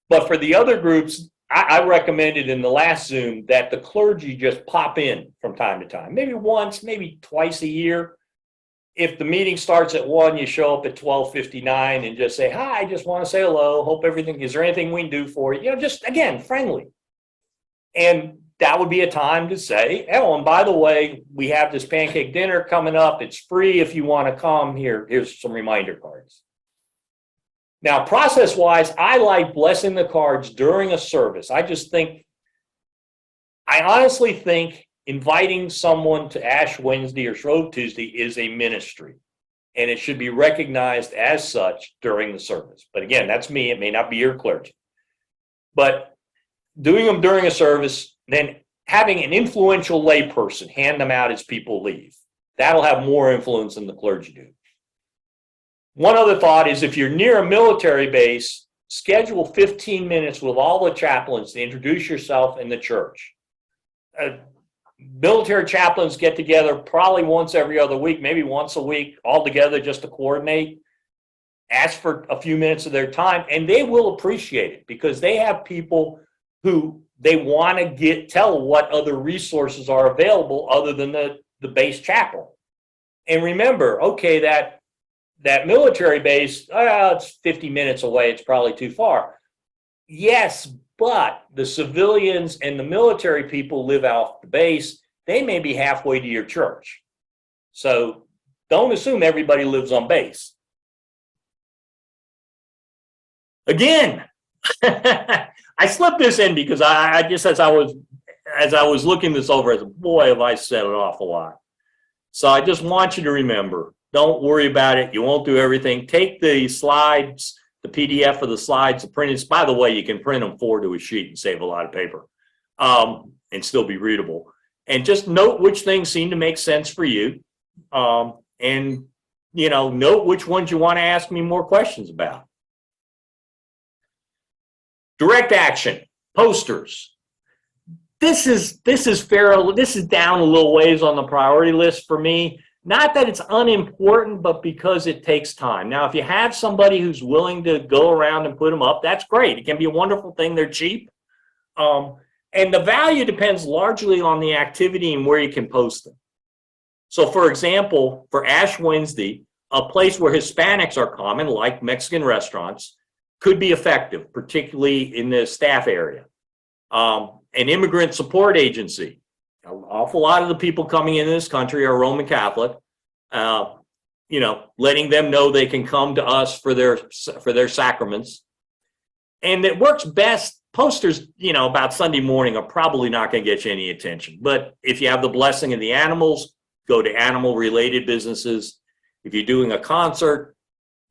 But for the other groups, I recommended in the last Zoom that the clergy just pop in from time to time, maybe once, maybe twice a year. If the meeting starts at 1, you show up at 12:59 and just say, hi, I just want to say hello. Hope everything, is there anything we can do for you? Just, again, friendly. And that would be a time to say, oh, and by the way, we have this pancake dinner coming up. It's free if you want to come. Here's some reminder cards. Now, process-wise, I like blessing the cards during a service. I honestly think inviting someone to Ash Wednesday or Shrove Tuesday is a ministry, and it should be recognized as such during the service. But again, that's me. It may not be your clergy. But doing them during a service, then having an influential layperson hand them out as people leave. That'll have more influence than the clergy do. One other thought is if you're near a military base, schedule 15 minutes with all the chaplains to introduce yourself in the church. Military chaplains get together probably once every other week, maybe once a week, all together just to coordinate. Ask for a few minutes of their time, and they will appreciate it because they have people who they want to tell what other resources are available other than the base chapel. And remember, okay, that military base, it's 50 minutes away, it's probably too far. Yes, but the civilians and the military people live off the base. They may be halfway to your church. So don't assume everybody lives on base. Again, I slipped this in because I just, as I was looking this over, I said, boy, have I said an awful lot. So I just want you to remember, don't worry about it. You won't do everything. Take the slides, the PDF of the slides, the printed. By the way, you can print them forward to a sheet and save a lot of paper and still be readable. And just note which things seem to make sense for you. And, note which ones you want to ask me more questions about. Direct action, posters. This is down a little ways on the priority list for me. Not that it's unimportant, but because it takes time. Now, if you have somebody who's willing to go around and put them up, that's great. It can be a wonderful thing. They're cheap. And the value depends largely on the activity and where you can post them. So, for example, for Ash Wednesday, a place where Hispanics are common, like Mexican restaurants, could be effective, particularly in the staff area. An immigrant support agency. An awful lot of the people coming into this country are Roman Catholic. Letting them know they can come to us for their sacraments. And it works best. Posters, about Sunday morning are probably not going to get you any attention. But if you have the blessing of the animals, go to animal-related businesses. If you're doing a concert,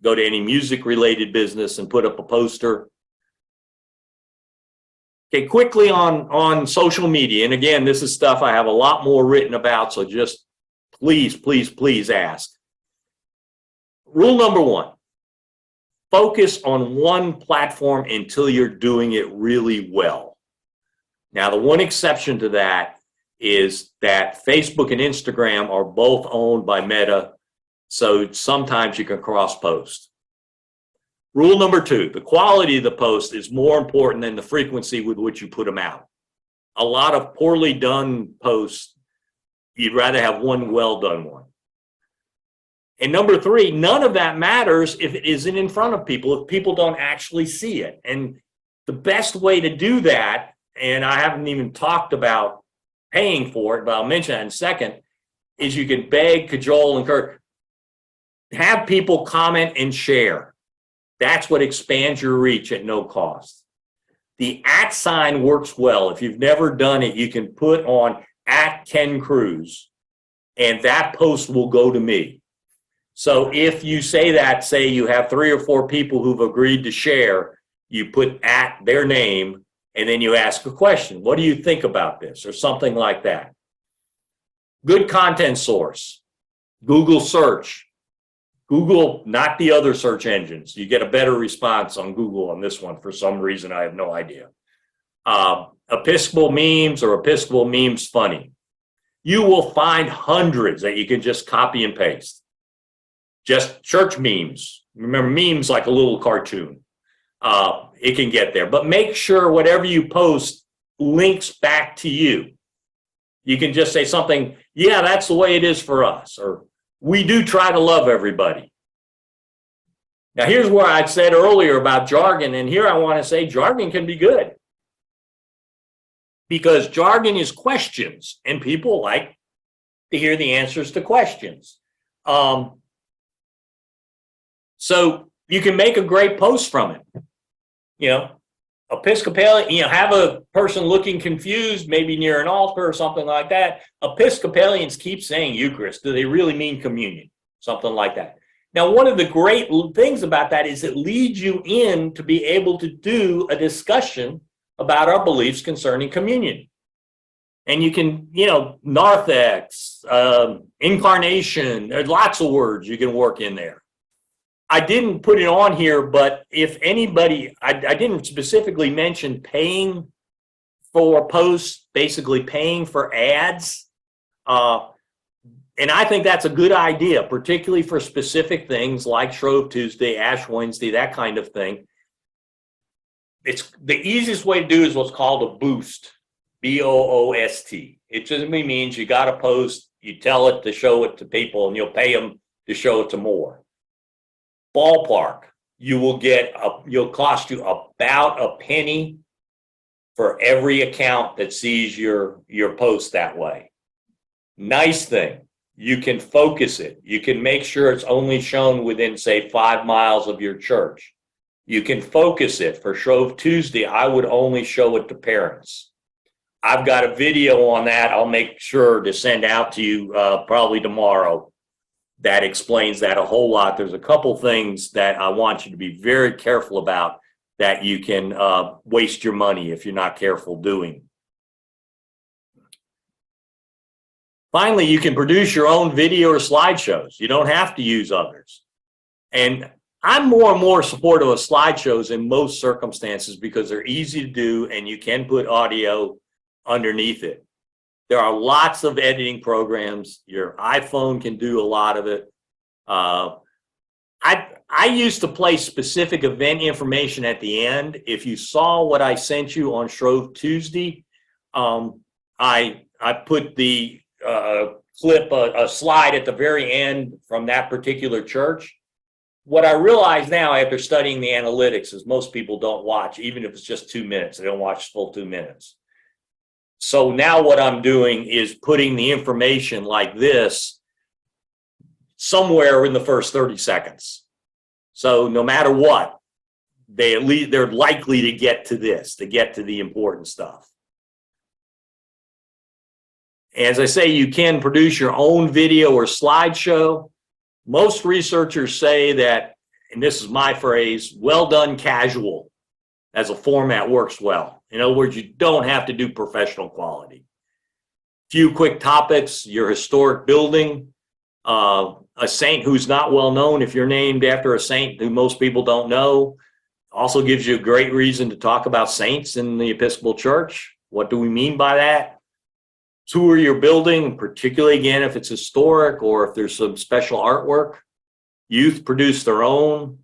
go to any music-related business and put up a poster. Okay, quickly on social media. And again, this is stuff I have a lot more written about, so just please ask. Rule number 1. Focus on one platform until you're doing it really well. Now, the one exception to that is that Facebook and Instagram are both owned by Meta, so sometimes you can cross-post. Rule number 2, the quality of the post is more important than the frequency with which you put them out. A lot of poorly done posts, you'd rather have one well-done one. And number 3, none of that matters if it isn't in front of people, if people don't actually see it. And the best way to do that, and I haven't even talked about paying for it, but I'll mention that in a second, is you can beg, cajole, encourage. Have people comment and share. That's what expands your reach at no cost. The @ sign works well. If you've never done it, you can put on @KenKroohs, and that post will go to me. So if you say you have 3 or 4 people who've agreed to share, you put their name, and then you ask a question. What do you think about this? Or something like that. Good content source. Google search. Google, not the other search engines. You get a better response on Google on this one for some reason. I have no idea. Episcopal memes or Episcopal memes funny. You will find hundreds that you can just copy and paste. Just church memes. Remember, memes like a little cartoon. It can get there. But make sure whatever you post links back to you. You can just say something, yeah, that's the way it is for us. Or we do try to love everybody. Now, here's where I said earlier about jargon. And here I want to say jargon can be good. because jargon is questions, and people like to hear the answers to questions. So you can make a great post from it. You know, Episcopalian, have a person looking confused, maybe near an altar or something like that. Episcopalians keep saying Eucharist. Do they really mean communion? Something like that. Now, one of the great things about that is it leads you in to be able to do a discussion about our beliefs concerning communion. And you can, narthex, incarnation, there's lots of words you can work in there. I didn't put it on here, but if anybody, I didn't specifically mention paying for posts, basically paying for ads. And I think that's a good idea, particularly for specific things like Shrove Tuesday, Ash Wednesday, that kind of thing. It's the easiest way to do is what's called a boost, B-O-O-S-T. It simply means you got a post, you tell it to show it to people, and you'll pay them to show it to more. Ballpark, you'll cost you about a penny for every account that sees your post that way. Nice thing, you can focus it. You can make sure it's only shown within, say, 5 miles of your church. You can focus it. For Shrove Tuesday, I would only show it to parents. I've got a video on that. I'll make sure to send out to you probably tomorrow. That explains that a whole lot. There's a couple things that I want you to be very careful about that you can waste your money if you're not careful doing. Finally, you can produce your own video or slideshows. You don't have to use others. And I'm more and more supportive of slideshows in most circumstances because they're easy to do and you can put audio underneath it. There are lots of editing programs. Your iPhone can do a lot of it. I used to place specific event information at the end. If you saw what I sent you on Shrove Tuesday, I put the clip, a slide at the very end from that particular church. What I realize now after studying the analytics is most people don't watch, even if it's just 2 minutes. They don't watch full 2 minutes. So now what I'm doing is putting the information like this somewhere in the first 30 seconds. So no matter what, they're likely to get to this, to get to the important stuff. As I say, you can produce your own video or slideshow. Most researchers say that, and this is my phrase, well done casual as a format works well. In other words, you don't have to do professional quality. Few quick topics, your historic building, a saint who's not well known. If you're named after a saint who most people don't know, also gives you a great reason to talk about saints in the Episcopal Church. What do we mean by that? Tour your building, particularly again if it's historic or if there's some special artwork. Youth produce their own.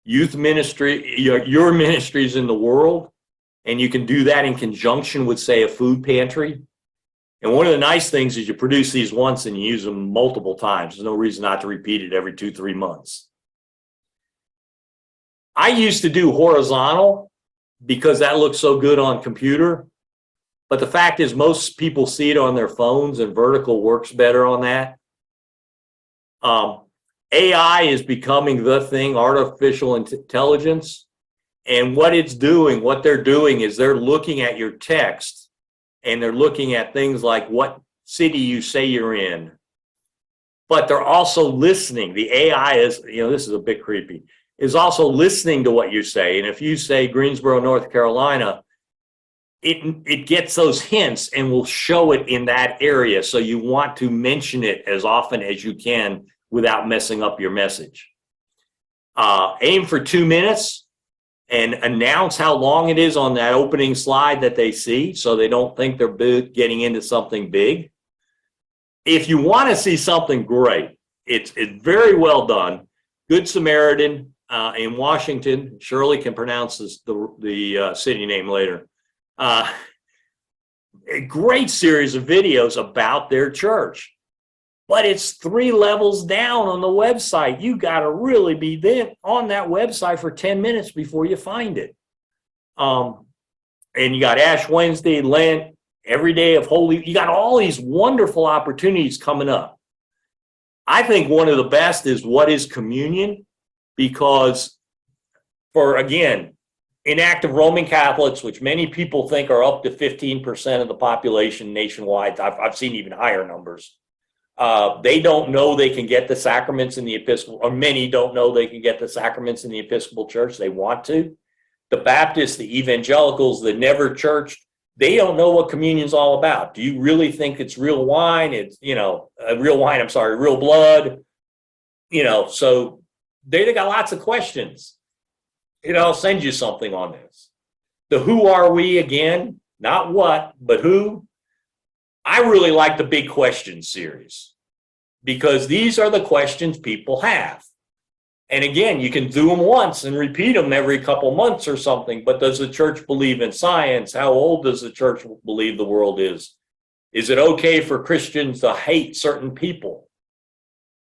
Youth ministry, your ministries in the world. And you can do that in conjunction with, say, a food pantry. And one of the nice things is you produce these once and you use them multiple times. There's no reason not to repeat it every 2-3 months. I used to do horizontal because that looks so good on computer. But the fact is most people see it on their phones and vertical works better on that. AI is becoming the thing, artificial intelligence. And what they're doing is they're looking at your text and they're looking at things like what city you say you're in. But they're also listening. The AI is, this is a bit creepy, is also listening to what you say. And if you say Greensboro, North Carolina, it gets those hints and will show it in that area. So you want to mention it as often as you can without messing up your message. Aim for 2 minutes. And announce how long it is on that opening slide that they see so they don't think they're getting into something big. If you want to see something great, it's very well done. Good Samaritan in Washington. Shirley can pronounce the city name later. A great series of videos about their church. But it's 3 levels down on the website. You got to really be there on that website for 10 minutes before you find it. And you got Ash Wednesday, Lent, every day of Holy, you got all these wonderful opportunities coming up. I think one of the best is what is communion, because for, again, inactive Roman Catholics, which many people think are up to 15% of the population nationwide, I've seen even higher numbers. They don't know they can get the sacraments in the Episcopal, or many don't know they can get the sacraments in the Episcopal Church. They want to. The Baptists, the evangelicals, the never churched, they don't know what communion's all about. Do you really think it's real wine? It's, real wine, I'm sorry, real blood. So they got lots of questions. I'll send you something on this. The who are we, again, not what, but who. I really like the big question series, because these are the questions people have. And again, you can do them once and repeat them every couple months or something, but does the church believe in science? How old does the church believe the world is? Is it okay for Christians to hate certain people?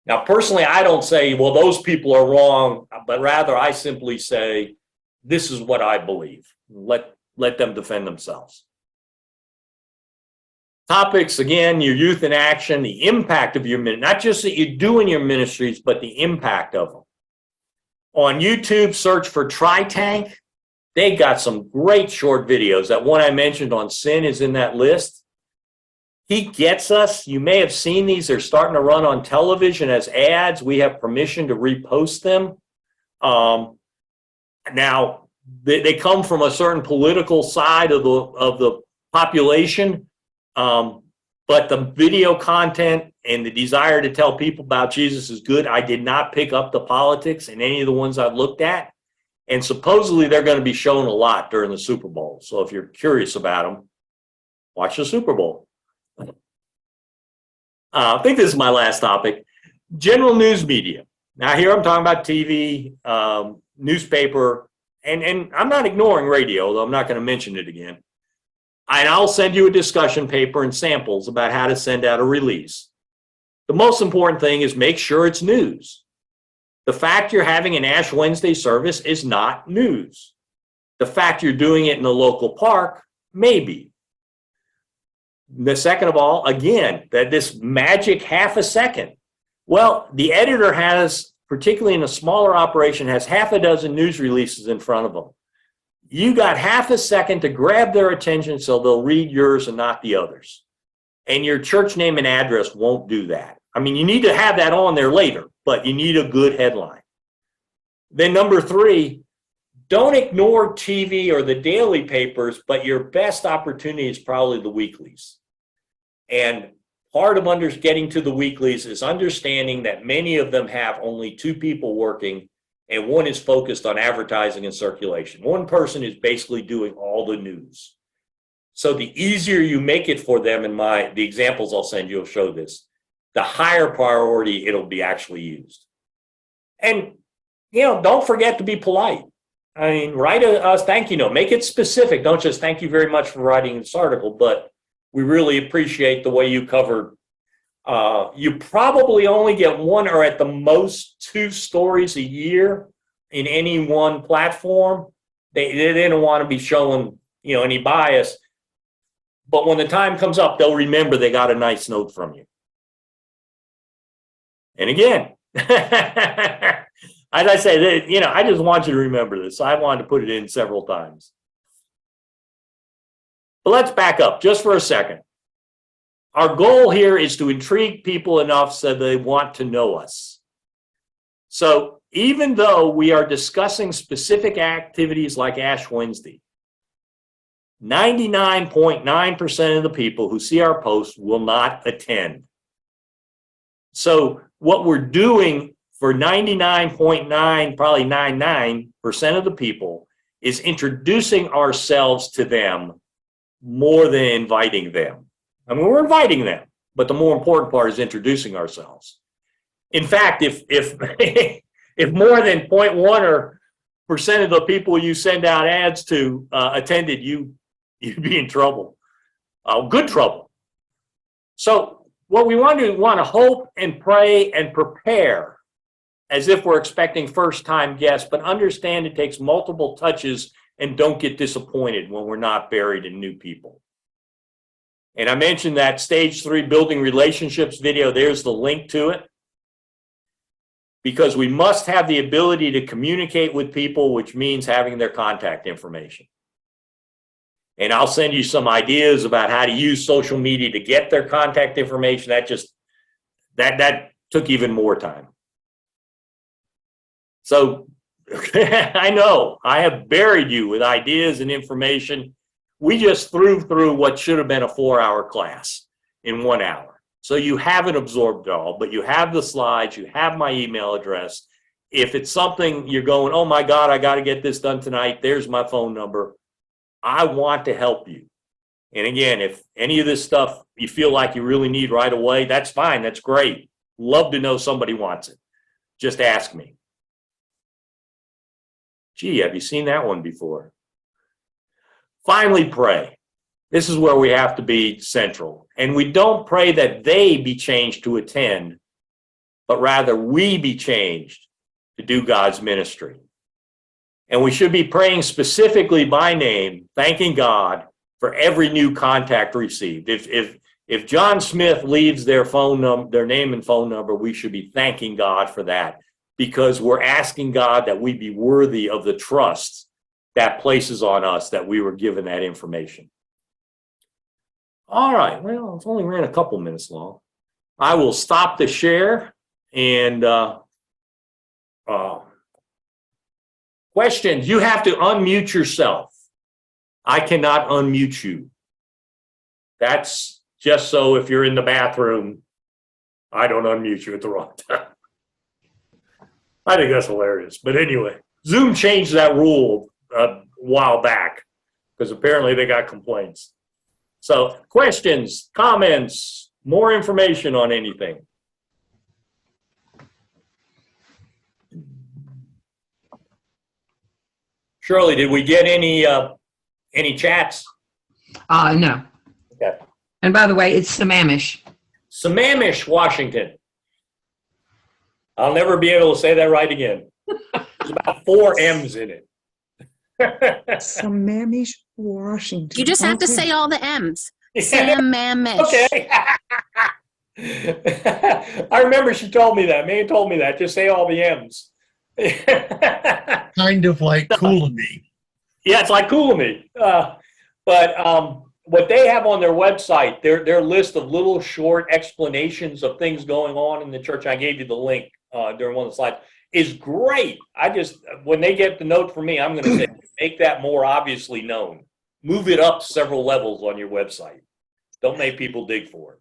Now, personally, I don't say, well, those people are wrong, but rather I simply say, this is what I believe. Let them defend themselves. Topics, again, your youth in action, the impact of your ministry, not just that you do in your ministries, but the impact of them. On YouTube, search for Tri-Tank. They got some great short videos. That one I mentioned on sin is in that list. He gets us. You may have seen these. They're starting to run on television as ads. We have permission to repost them. Now, they come from a certain political side of the population, but the video content and the desire to tell people about Jesus is good. I did not pick up the politics in any of the ones I've looked at. And supposedly they're going to be shown a lot during the Super Bowl. So if you're curious about them, watch the Super Bowl. I think this is my last topic. General news media. Now here I'm talking about TV, newspaper, and I'm not ignoring radio, though I'm not going to mention it again. And I'll send you a discussion paper and samples about how to send out a release. The most important thing is make sure it's news. The fact you're having an Ash Wednesday service is not news. The fact you're doing it in a local park, maybe. The second of all, again, that this magic half a second. Well, the editor has, particularly in a smaller operation, has half a dozen news releases in front of them. You got half a second to grab their attention so they'll read yours and not the others. And your church name and address won't do that. I mean, you need to have that on there later, but you need a good headline. Then number 3, don't ignore TV or the daily papers, but your best opportunity is probably the weeklies. And part of getting to the weeklies is understanding that many of them have only 2 people working, and one is focused on advertising and circulation. One person is basically doing all the news. So the easier you make it for them, and the examples I'll send you will show this, the higher priority it'll be actually used. And, don't forget to be polite. I mean, write a thank you note. Make it specific. Don't just thank you very much for writing this article, but we really appreciate the way you covered. You probably only get 1 or at the most 2 stories a year in any one platform. They didn't want to be showing, any bias. But when the time comes up, they'll remember they got a nice note from you. And again, as I say, I just want you to remember this. I wanted to put it in several times. But let's back up just for a second. Our goal here is to intrigue people enough so they want to know us. So even though we are discussing specific activities like Ash Wednesday, 99.9% of the people who see our posts will not attend. So what we're doing for 99.9, probably 99% of the people is introducing ourselves to them more than inviting them. I mean, we're inviting them, but the more important part is introducing ourselves. In fact, if more than 0.1% of the people you send out ads to attended, you'd be in trouble, good trouble. So what we want to hope and pray and prepare as if we're expecting first-time guests, but understand it takes multiple touches and don't get disappointed when we're not buried in new people. And I mentioned that stage 3 building relationships video. There's the link to it. Because we must have the ability to communicate with people, which means having their contact information. And I'll send you some ideas about how to use social media to get their contact information. That took even more time. So I know I have buried you with ideas and information. We just threw what should have been a 4-hour class in 1 hour. So you haven't absorbed it all, but you have the slides, you have my email address. If it's something you're going, oh my God, I got to get this done tonight, there's my phone number. I want to help you. And again, if any of this stuff you feel like you really need right away, that's fine, that's great. Love to know somebody wants it. Just ask me. Gee, have you seen that one before? Finally, pray. This is where we have to be central. And we don't pray that they be changed to attend, but rather we be changed to do God's ministry. And we should be praying specifically by name, thanking God for every new contact received. If John Smith leaves their phone number, their name and phone number, we should be thanking God for that, because we're asking God that we be worthy of the trust that places on us that we were given that information. All right, well, it's only ran a couple minutes long. I will stop the share and questions. You have to unmute yourself. I cannot unmute you. That's just so if you're in the bathroom, I don't unmute you at the wrong time. I think that's hilarious. But anyway, Zoom changed that rule a while back because apparently they got complaints. So questions, comments, more information on anything? Shirley, did we get any chats? No. Okay. And by the way, it's Sammamish. Sammamish, Washington. I'll never be able to say that right again. There's about 4 M's in it. Sammamish, Washington. You just have to say all the M's. Sammamish. Okay. I remember she told me that. May told me that. Just say all the M's. Kind of like Coolamy. Yeah, it's like Coolamy. But what they have on their website, their list of little short explanations of things going on in the church, I gave you the link during one of the slides, is great. When they get the note from me, I'm going to say, make that more obviously known. Move it up several levels on your website. Don't make people dig for it.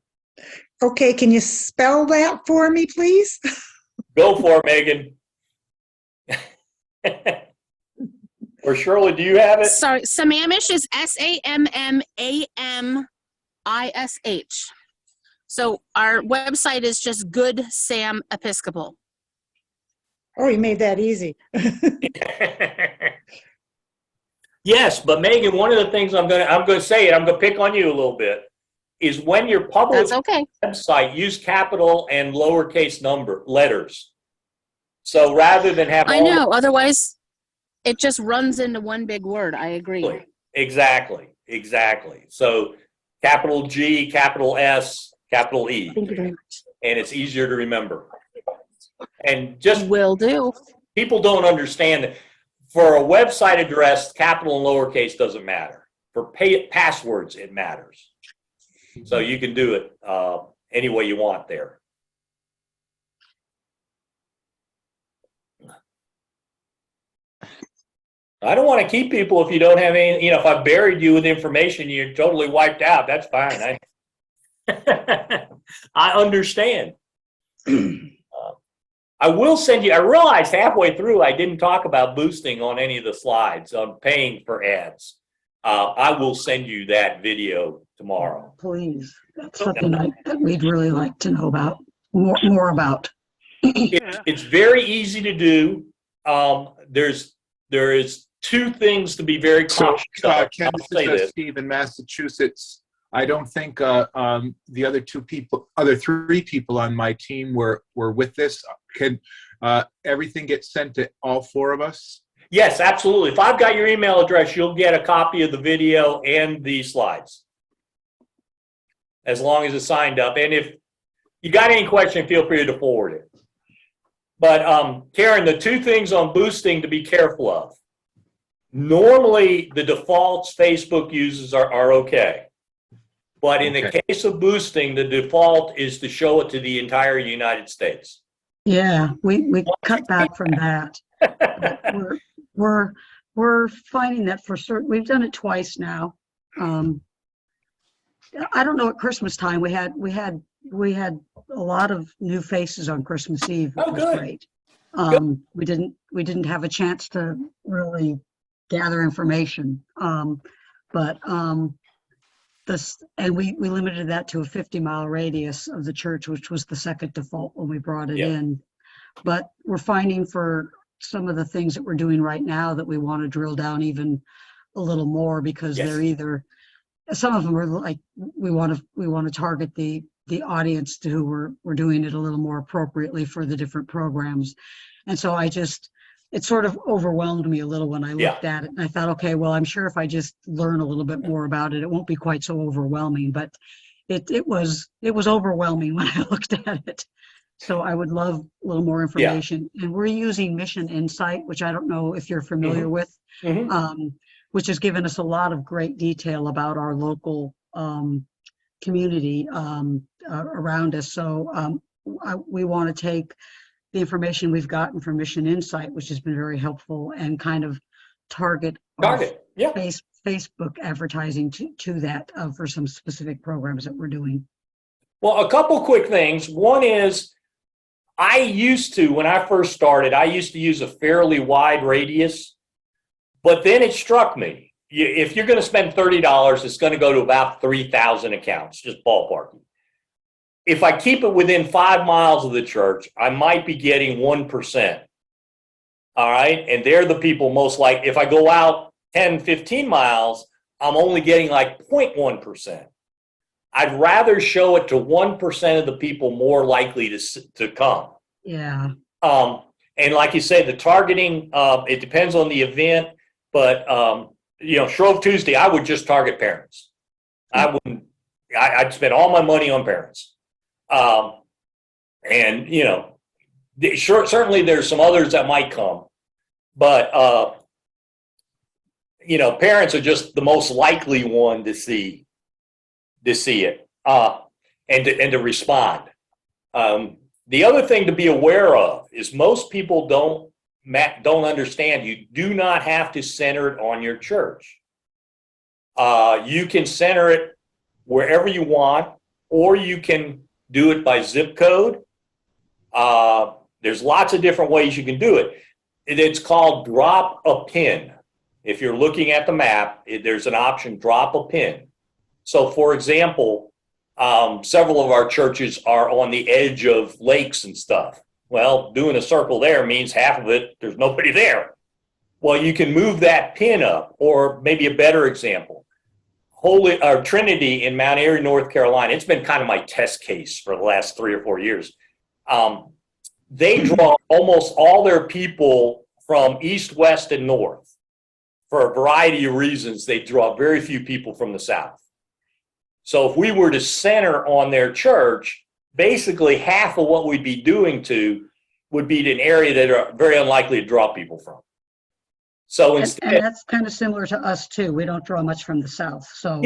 Okay, can you spell that for me, please? Go for it, Megan. Or Shirley, do you have it? Sorry, Sammamish is Sammamish. So our website is just Good Sam Episcopal. Oh, you made that easy. Yes, but Megan, one of the things I'm gonna say it, I'm gonna pick on you a little bit, is when you're publishing That's okay. website, use capital and lowercase letters. So rather than have I know, otherwise it just runs into one big word. I agree. Exactly. So capital G, capital S, capital E. Thank you very much. And it's easier to remember. And just Will do. people don't understand that for a website address, capital and lowercase doesn't matter. For passwords, it matters. So you can do it any way you want there. I don't want to keep people if you don't have any, if I buried you with information, you're totally wiped out. That's fine. I understand. I will send you, I realized halfway through I didn't talk about boosting on any of the slides on paying for ads. I will send you that video tomorrow. Please. That's something that we'd really like to know about, more about. It's very easy to do. There is 2 things to be very cautious of. Ken, this is Steve in Massachusetts. I don't think the other 3 people on my team were with this. Can everything get sent to all 4 of us? Yes, absolutely. If I've got your email address, you'll get a copy of the video and the slides. as long as it's signed up. And if you got any question, feel free to forward it. But Karen, the two things on boosting to be careful of. Normally, the defaults Facebook uses are okay. But in the case of boosting, the default is to show it to the entire United States. Yeah, we cut back from that. But we're finding that for certain, we've done it twice now. I don't know, at Christmas time, we had a lot of new faces on Christmas Eve, which Oh, was good. great. We didn't have a chance to really gather information. But we limited that to a 50-mile radius of the church, which was the second default when we brought it in. But we're finding for some of the things that we're doing right now that we want to drill down even a little more, because they're either, some of them are like, we want to target the audience to who we're doing it a little more appropriately for the different programs. And so it sort of overwhelmed me a little when I looked at it, and I thought, okay, well, I'm sure if I just learn a little bit more about it, it won't be quite so overwhelming. But it was overwhelming when I looked at it. So I would love a little more information. And we're using Mission Insight, which I don't know if you're familiar with, which has given us a lot of great detail about our local community around us. So we want to take the information we've gotten from Mission Insight, which has been very helpful, and kind of target Facebook advertising to that for some specific programs that we're doing. Well, a couple quick things. One is, when I first started, I used to use a fairly wide radius, but then it struck me, if you're going to spend $30, it's going to go to about 3,000 accounts, just ballparking. If I keep it within 5 miles of the church, I might be getting 1%. All right. And they're the people most like, if I go out 10, 15 miles, I'm only getting like 0.1%. I'd rather show it to 1% of the people more likely to come. Yeah. And like you say, the targeting, it depends on the event, but Shrove Tuesday, I would just target parents. I'd spend all my money on parents. Certainly there's some others that might come, but parents are just the most likely one to see it and to respond. The other thing to be aware of is most people don't understand you do not have to center it on your church. You can center it wherever you want, or you can do it by zip code. There's lots of different ways you can do it. It's called drop a pin. If you're looking at the map, there's an option, drop a pin. So, for example, several of our churches are on the edge of lakes and stuff. Well, doing a circle there means half of it, there's nobody there. Well, you can move that pin up, or maybe a better example, Trinity in Mount Airy, North Carolina. It's been kind of my test case for the last 3 or 4 years. They draw almost all their people from east, west, and north. For a variety of reasons, they draw very few people from the south. So if we were to center on their church, basically half of what we'd be doing would be to an area that are very unlikely to draw people from. So instead, and that's kind of similar to us too. We don't draw much from the south. So,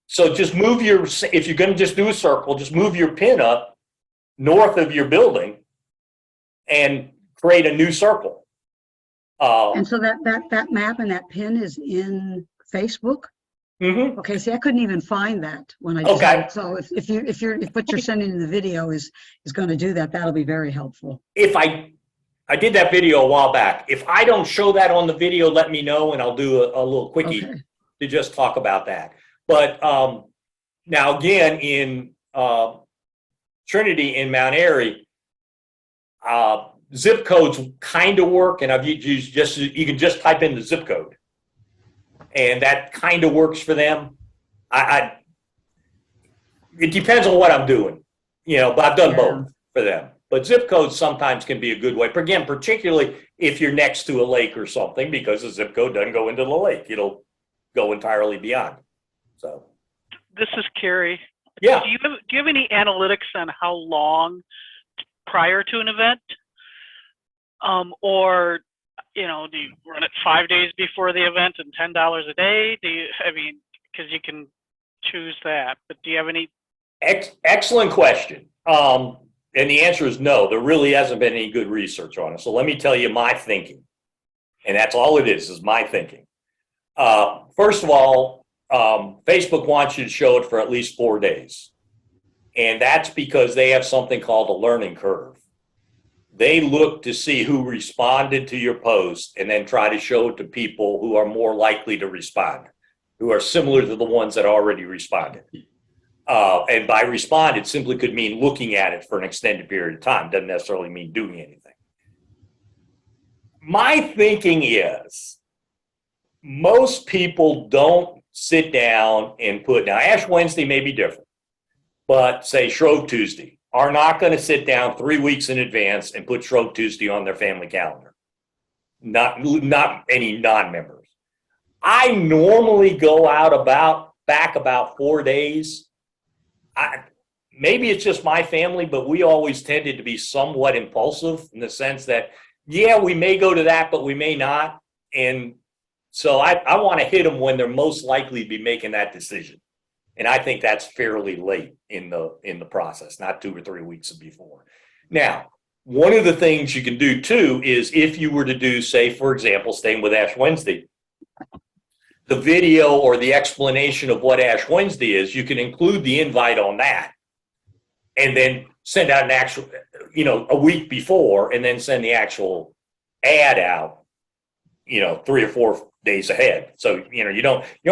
so just if you're going to just do a circle, just move your pin up north of your building and create a new circle. And so that map and that pin is in Facebook. Mm-hmm. Okay, see, I couldn't even find that when I decided. So if what you're sending in the video is going to do that, that'll be very helpful. If I did that video a while back. If I don't show that on the video, let me know, and I'll do a little quickie to just talk about that. But now again, in Trinity in Mount Airy, zip codes kind of work, and I've used you can just type in the zip code, and that kind of works for them. It depends on what I'm doing, but I've done both for them. But zip codes sometimes can be a good way. Again, particularly if you're next to a lake or something, because the zip code doesn't go into the lake. It'll go entirely beyond. So this is Carrie. Yeah. Do you have any analytics on how long prior to an event? Or, you know, do you run it 5 days before the event and $10 a day? Because you can choose that, but do you have any? Excellent question. And the answer is no, there really hasn't been any good research on it. So let me tell you my thinking. And that's all it is my thinking. First of all, Facebook wants you to show it for at least 4 days. And that's because they have something called a learning curve. They look to see who responded to your post and then try to show it to people who are more likely to respond, who are similar to the ones that already responded. And by respond, it simply could mean looking at it for an extended period of time. Doesn't necessarily mean doing anything. My thinking is most people don't sit down and put, now Ash Wednesday may be different, but say Shrove Tuesday, are not going to sit down 3 weeks in advance and put Shrove Tuesday on their family calendar. Not any non-members. I normally go out back about 4 days. Maybe it's just my family, but we always tended to be somewhat impulsive in the sense that, yeah, we may go to that, but we may not. And so I want to hit them when they're most likely to be making that decision. And I think that's fairly late in the process, not 2 or 3 weeks before. Now, one of the things you can do too is if you were to do, say, for example, staying with Ash Wednesday, the video or the explanation of what Ash Wednesday is, you can include the invite on that and then send out an actual, a week before and then send the actual ad out, 3 or 4 days ahead. So, you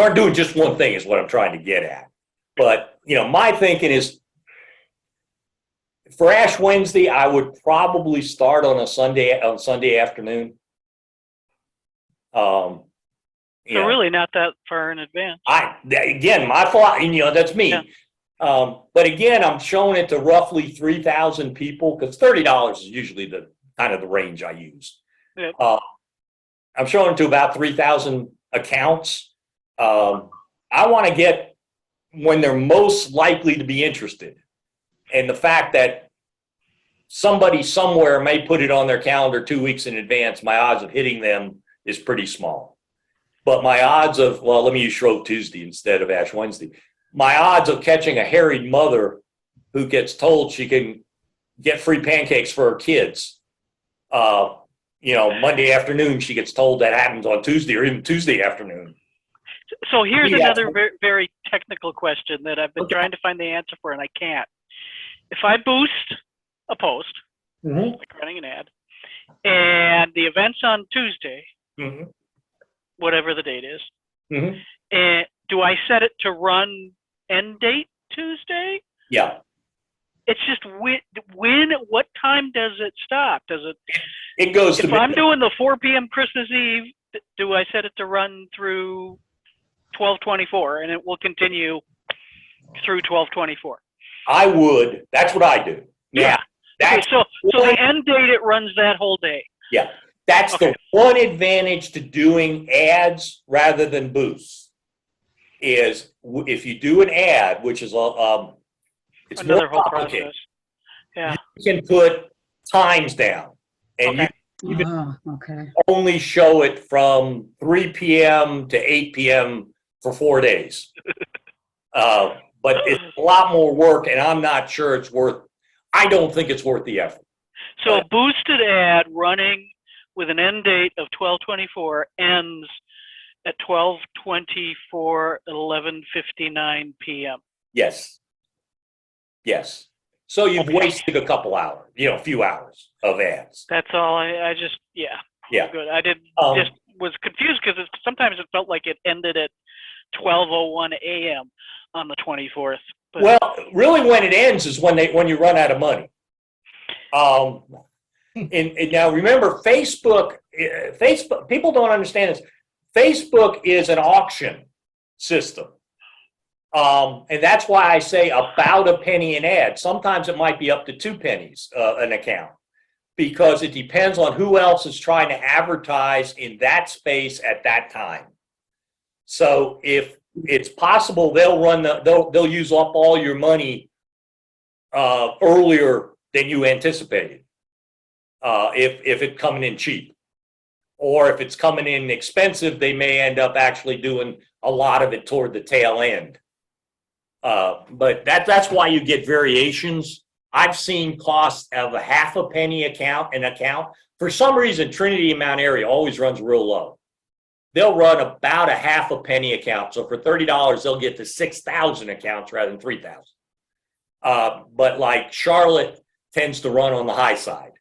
aren't doing just one thing is what I'm trying to get at. But, my thinking is for Ash Wednesday, I would probably start on Sunday afternoon. So really not that far in advance. Again, my thought, that's me. Yeah. But again, I'm showing it to roughly 3,000 people because $30 is usually the kind of the range I use. Yep. I'm showing it to about 3,000 accounts. I want to get when they're most likely to be interested. And the fact that somebody somewhere may put it on their calendar 2 weeks in advance, my odds of hitting them is pretty small. But my odds of, let me use Shrove Tuesday instead of Ash Wednesday. My odds of catching a harried mother who gets told she can get free pancakes for her kids, Monday afternoon, she gets told that happens on Tuesday or even Tuesday afternoon. So here's Yeah. another very, very technical question that I've been trying to find the answer for, and I can't. If I boost a post, Mm-hmm. like running an ad, and the event's on Tuesday, Mm-hmm. whatever the date is, Mm-hmm. and do I set it to run end date Tuesday? Yeah. It's just what time does it stop? Does it? It goes to If I'm doing the 4 p.m. Christmas Eve, do I set it to run through 12/24, and it will continue through 12/24? I would. That's what I do. Now, Yeah. Okay, That's so the end date, it runs that whole day. Yeah. That's Okay. the one advantage to doing ads rather than boosts is if you do an ad, which is it's Another more whole complicated. process. Yeah. You can put times down and Okay. you can Okay. only show it from 3 p.m. to 8 p.m. for 4 days. But it's a lot more work, and I'm not sure I don't think it's worth the effort. So a boosted ad running with an end date of 12/24 ends at 12/24, 11:59 p.m. Yes. Yes. So you've Okay. wasted a couple hours, a few hours of ads. That's all. I just, yeah. Yeah. Good. I did Um, just was confused because sometimes it felt like it ended at 12:01 a.m. on the 24th. But Well, really, when it ends is when you run out of money. And now remember, Facebook. People don't understand this. Facebook is an auction system, and that's why I say about a penny an ad. Sometimes it might be up to 2 pennies an account, because it depends on who else is trying to advertise in that space at that time. So if it's possible they'll use up all your money earlier than you anticipated. If it's coming in cheap, or if it's coming in expensive, they may end up actually doing a lot of it toward the tail end. But that's why you get variations. I've seen costs of a half a penny an account. For some reason, Trinity and Mount Airy always runs real low. They'll run about a half a penny account. So for $30, they'll get to 6,000 accounts rather than 3,000. But like Charlotte tends to run on the high side.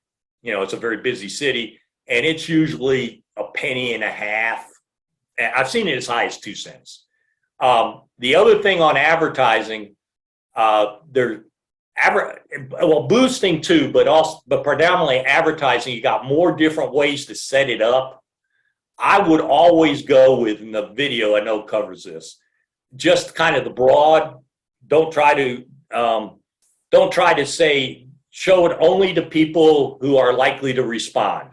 You know, it's a very busy city, and it's usually a penny and a half. I've seen it as high as 2 cents. The other thing on advertising, boosting too, but predominantly advertising. You got more different ways to set it up. I would always go with, in the video I know covers this, just kind of the broad. Don't try to say show it only to people who are likely to respond,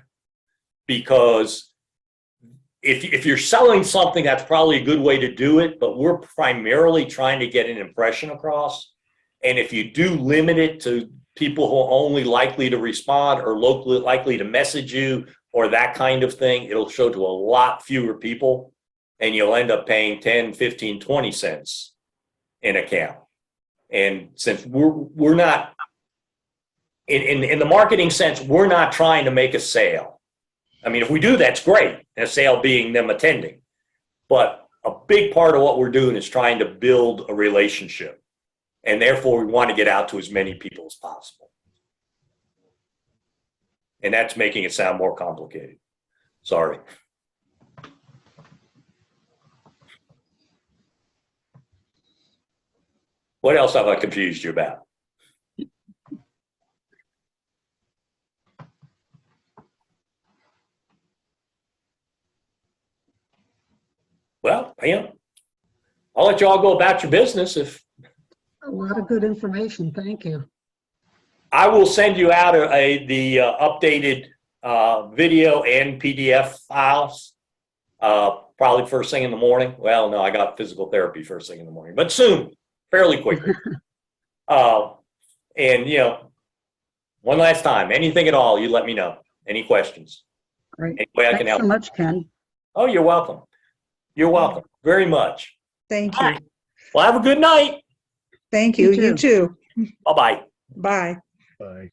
because if you're selling something, that's probably a good way to do it, but we're primarily trying to get an impression across. And if you do limit it to people who are only likely to respond or locally likely to message you or that kind of thing, it'll show to a lot fewer people, and you'll end up paying 10, 15, 20 cents an account. And since we're not, in the marketing sense, we're not trying to make a sale. I mean, if we do, that's great. A sale being them attending. But a big part of what we're doing is trying to build a relationship. And therefore, we want to get out to as many people as possible. And that's making it sound more complicated. Sorry. What else have I confused you about? Well, I'll let you all go about your business. If A lot of good information. Thank you. I will send you out the updated video and PDF files, probably first thing in the morning. Well, no, I got physical therapy first thing in the morning, but soon, fairly quickly. And one last time, anything at all, you let me know. Any questions? Great. Any way I can Thanks help? so much, Ken. Oh, you're welcome. You're welcome very much. Thank All you. right. Well, have a good night. Thank you. You You too. Bye-bye. Bye. Bye.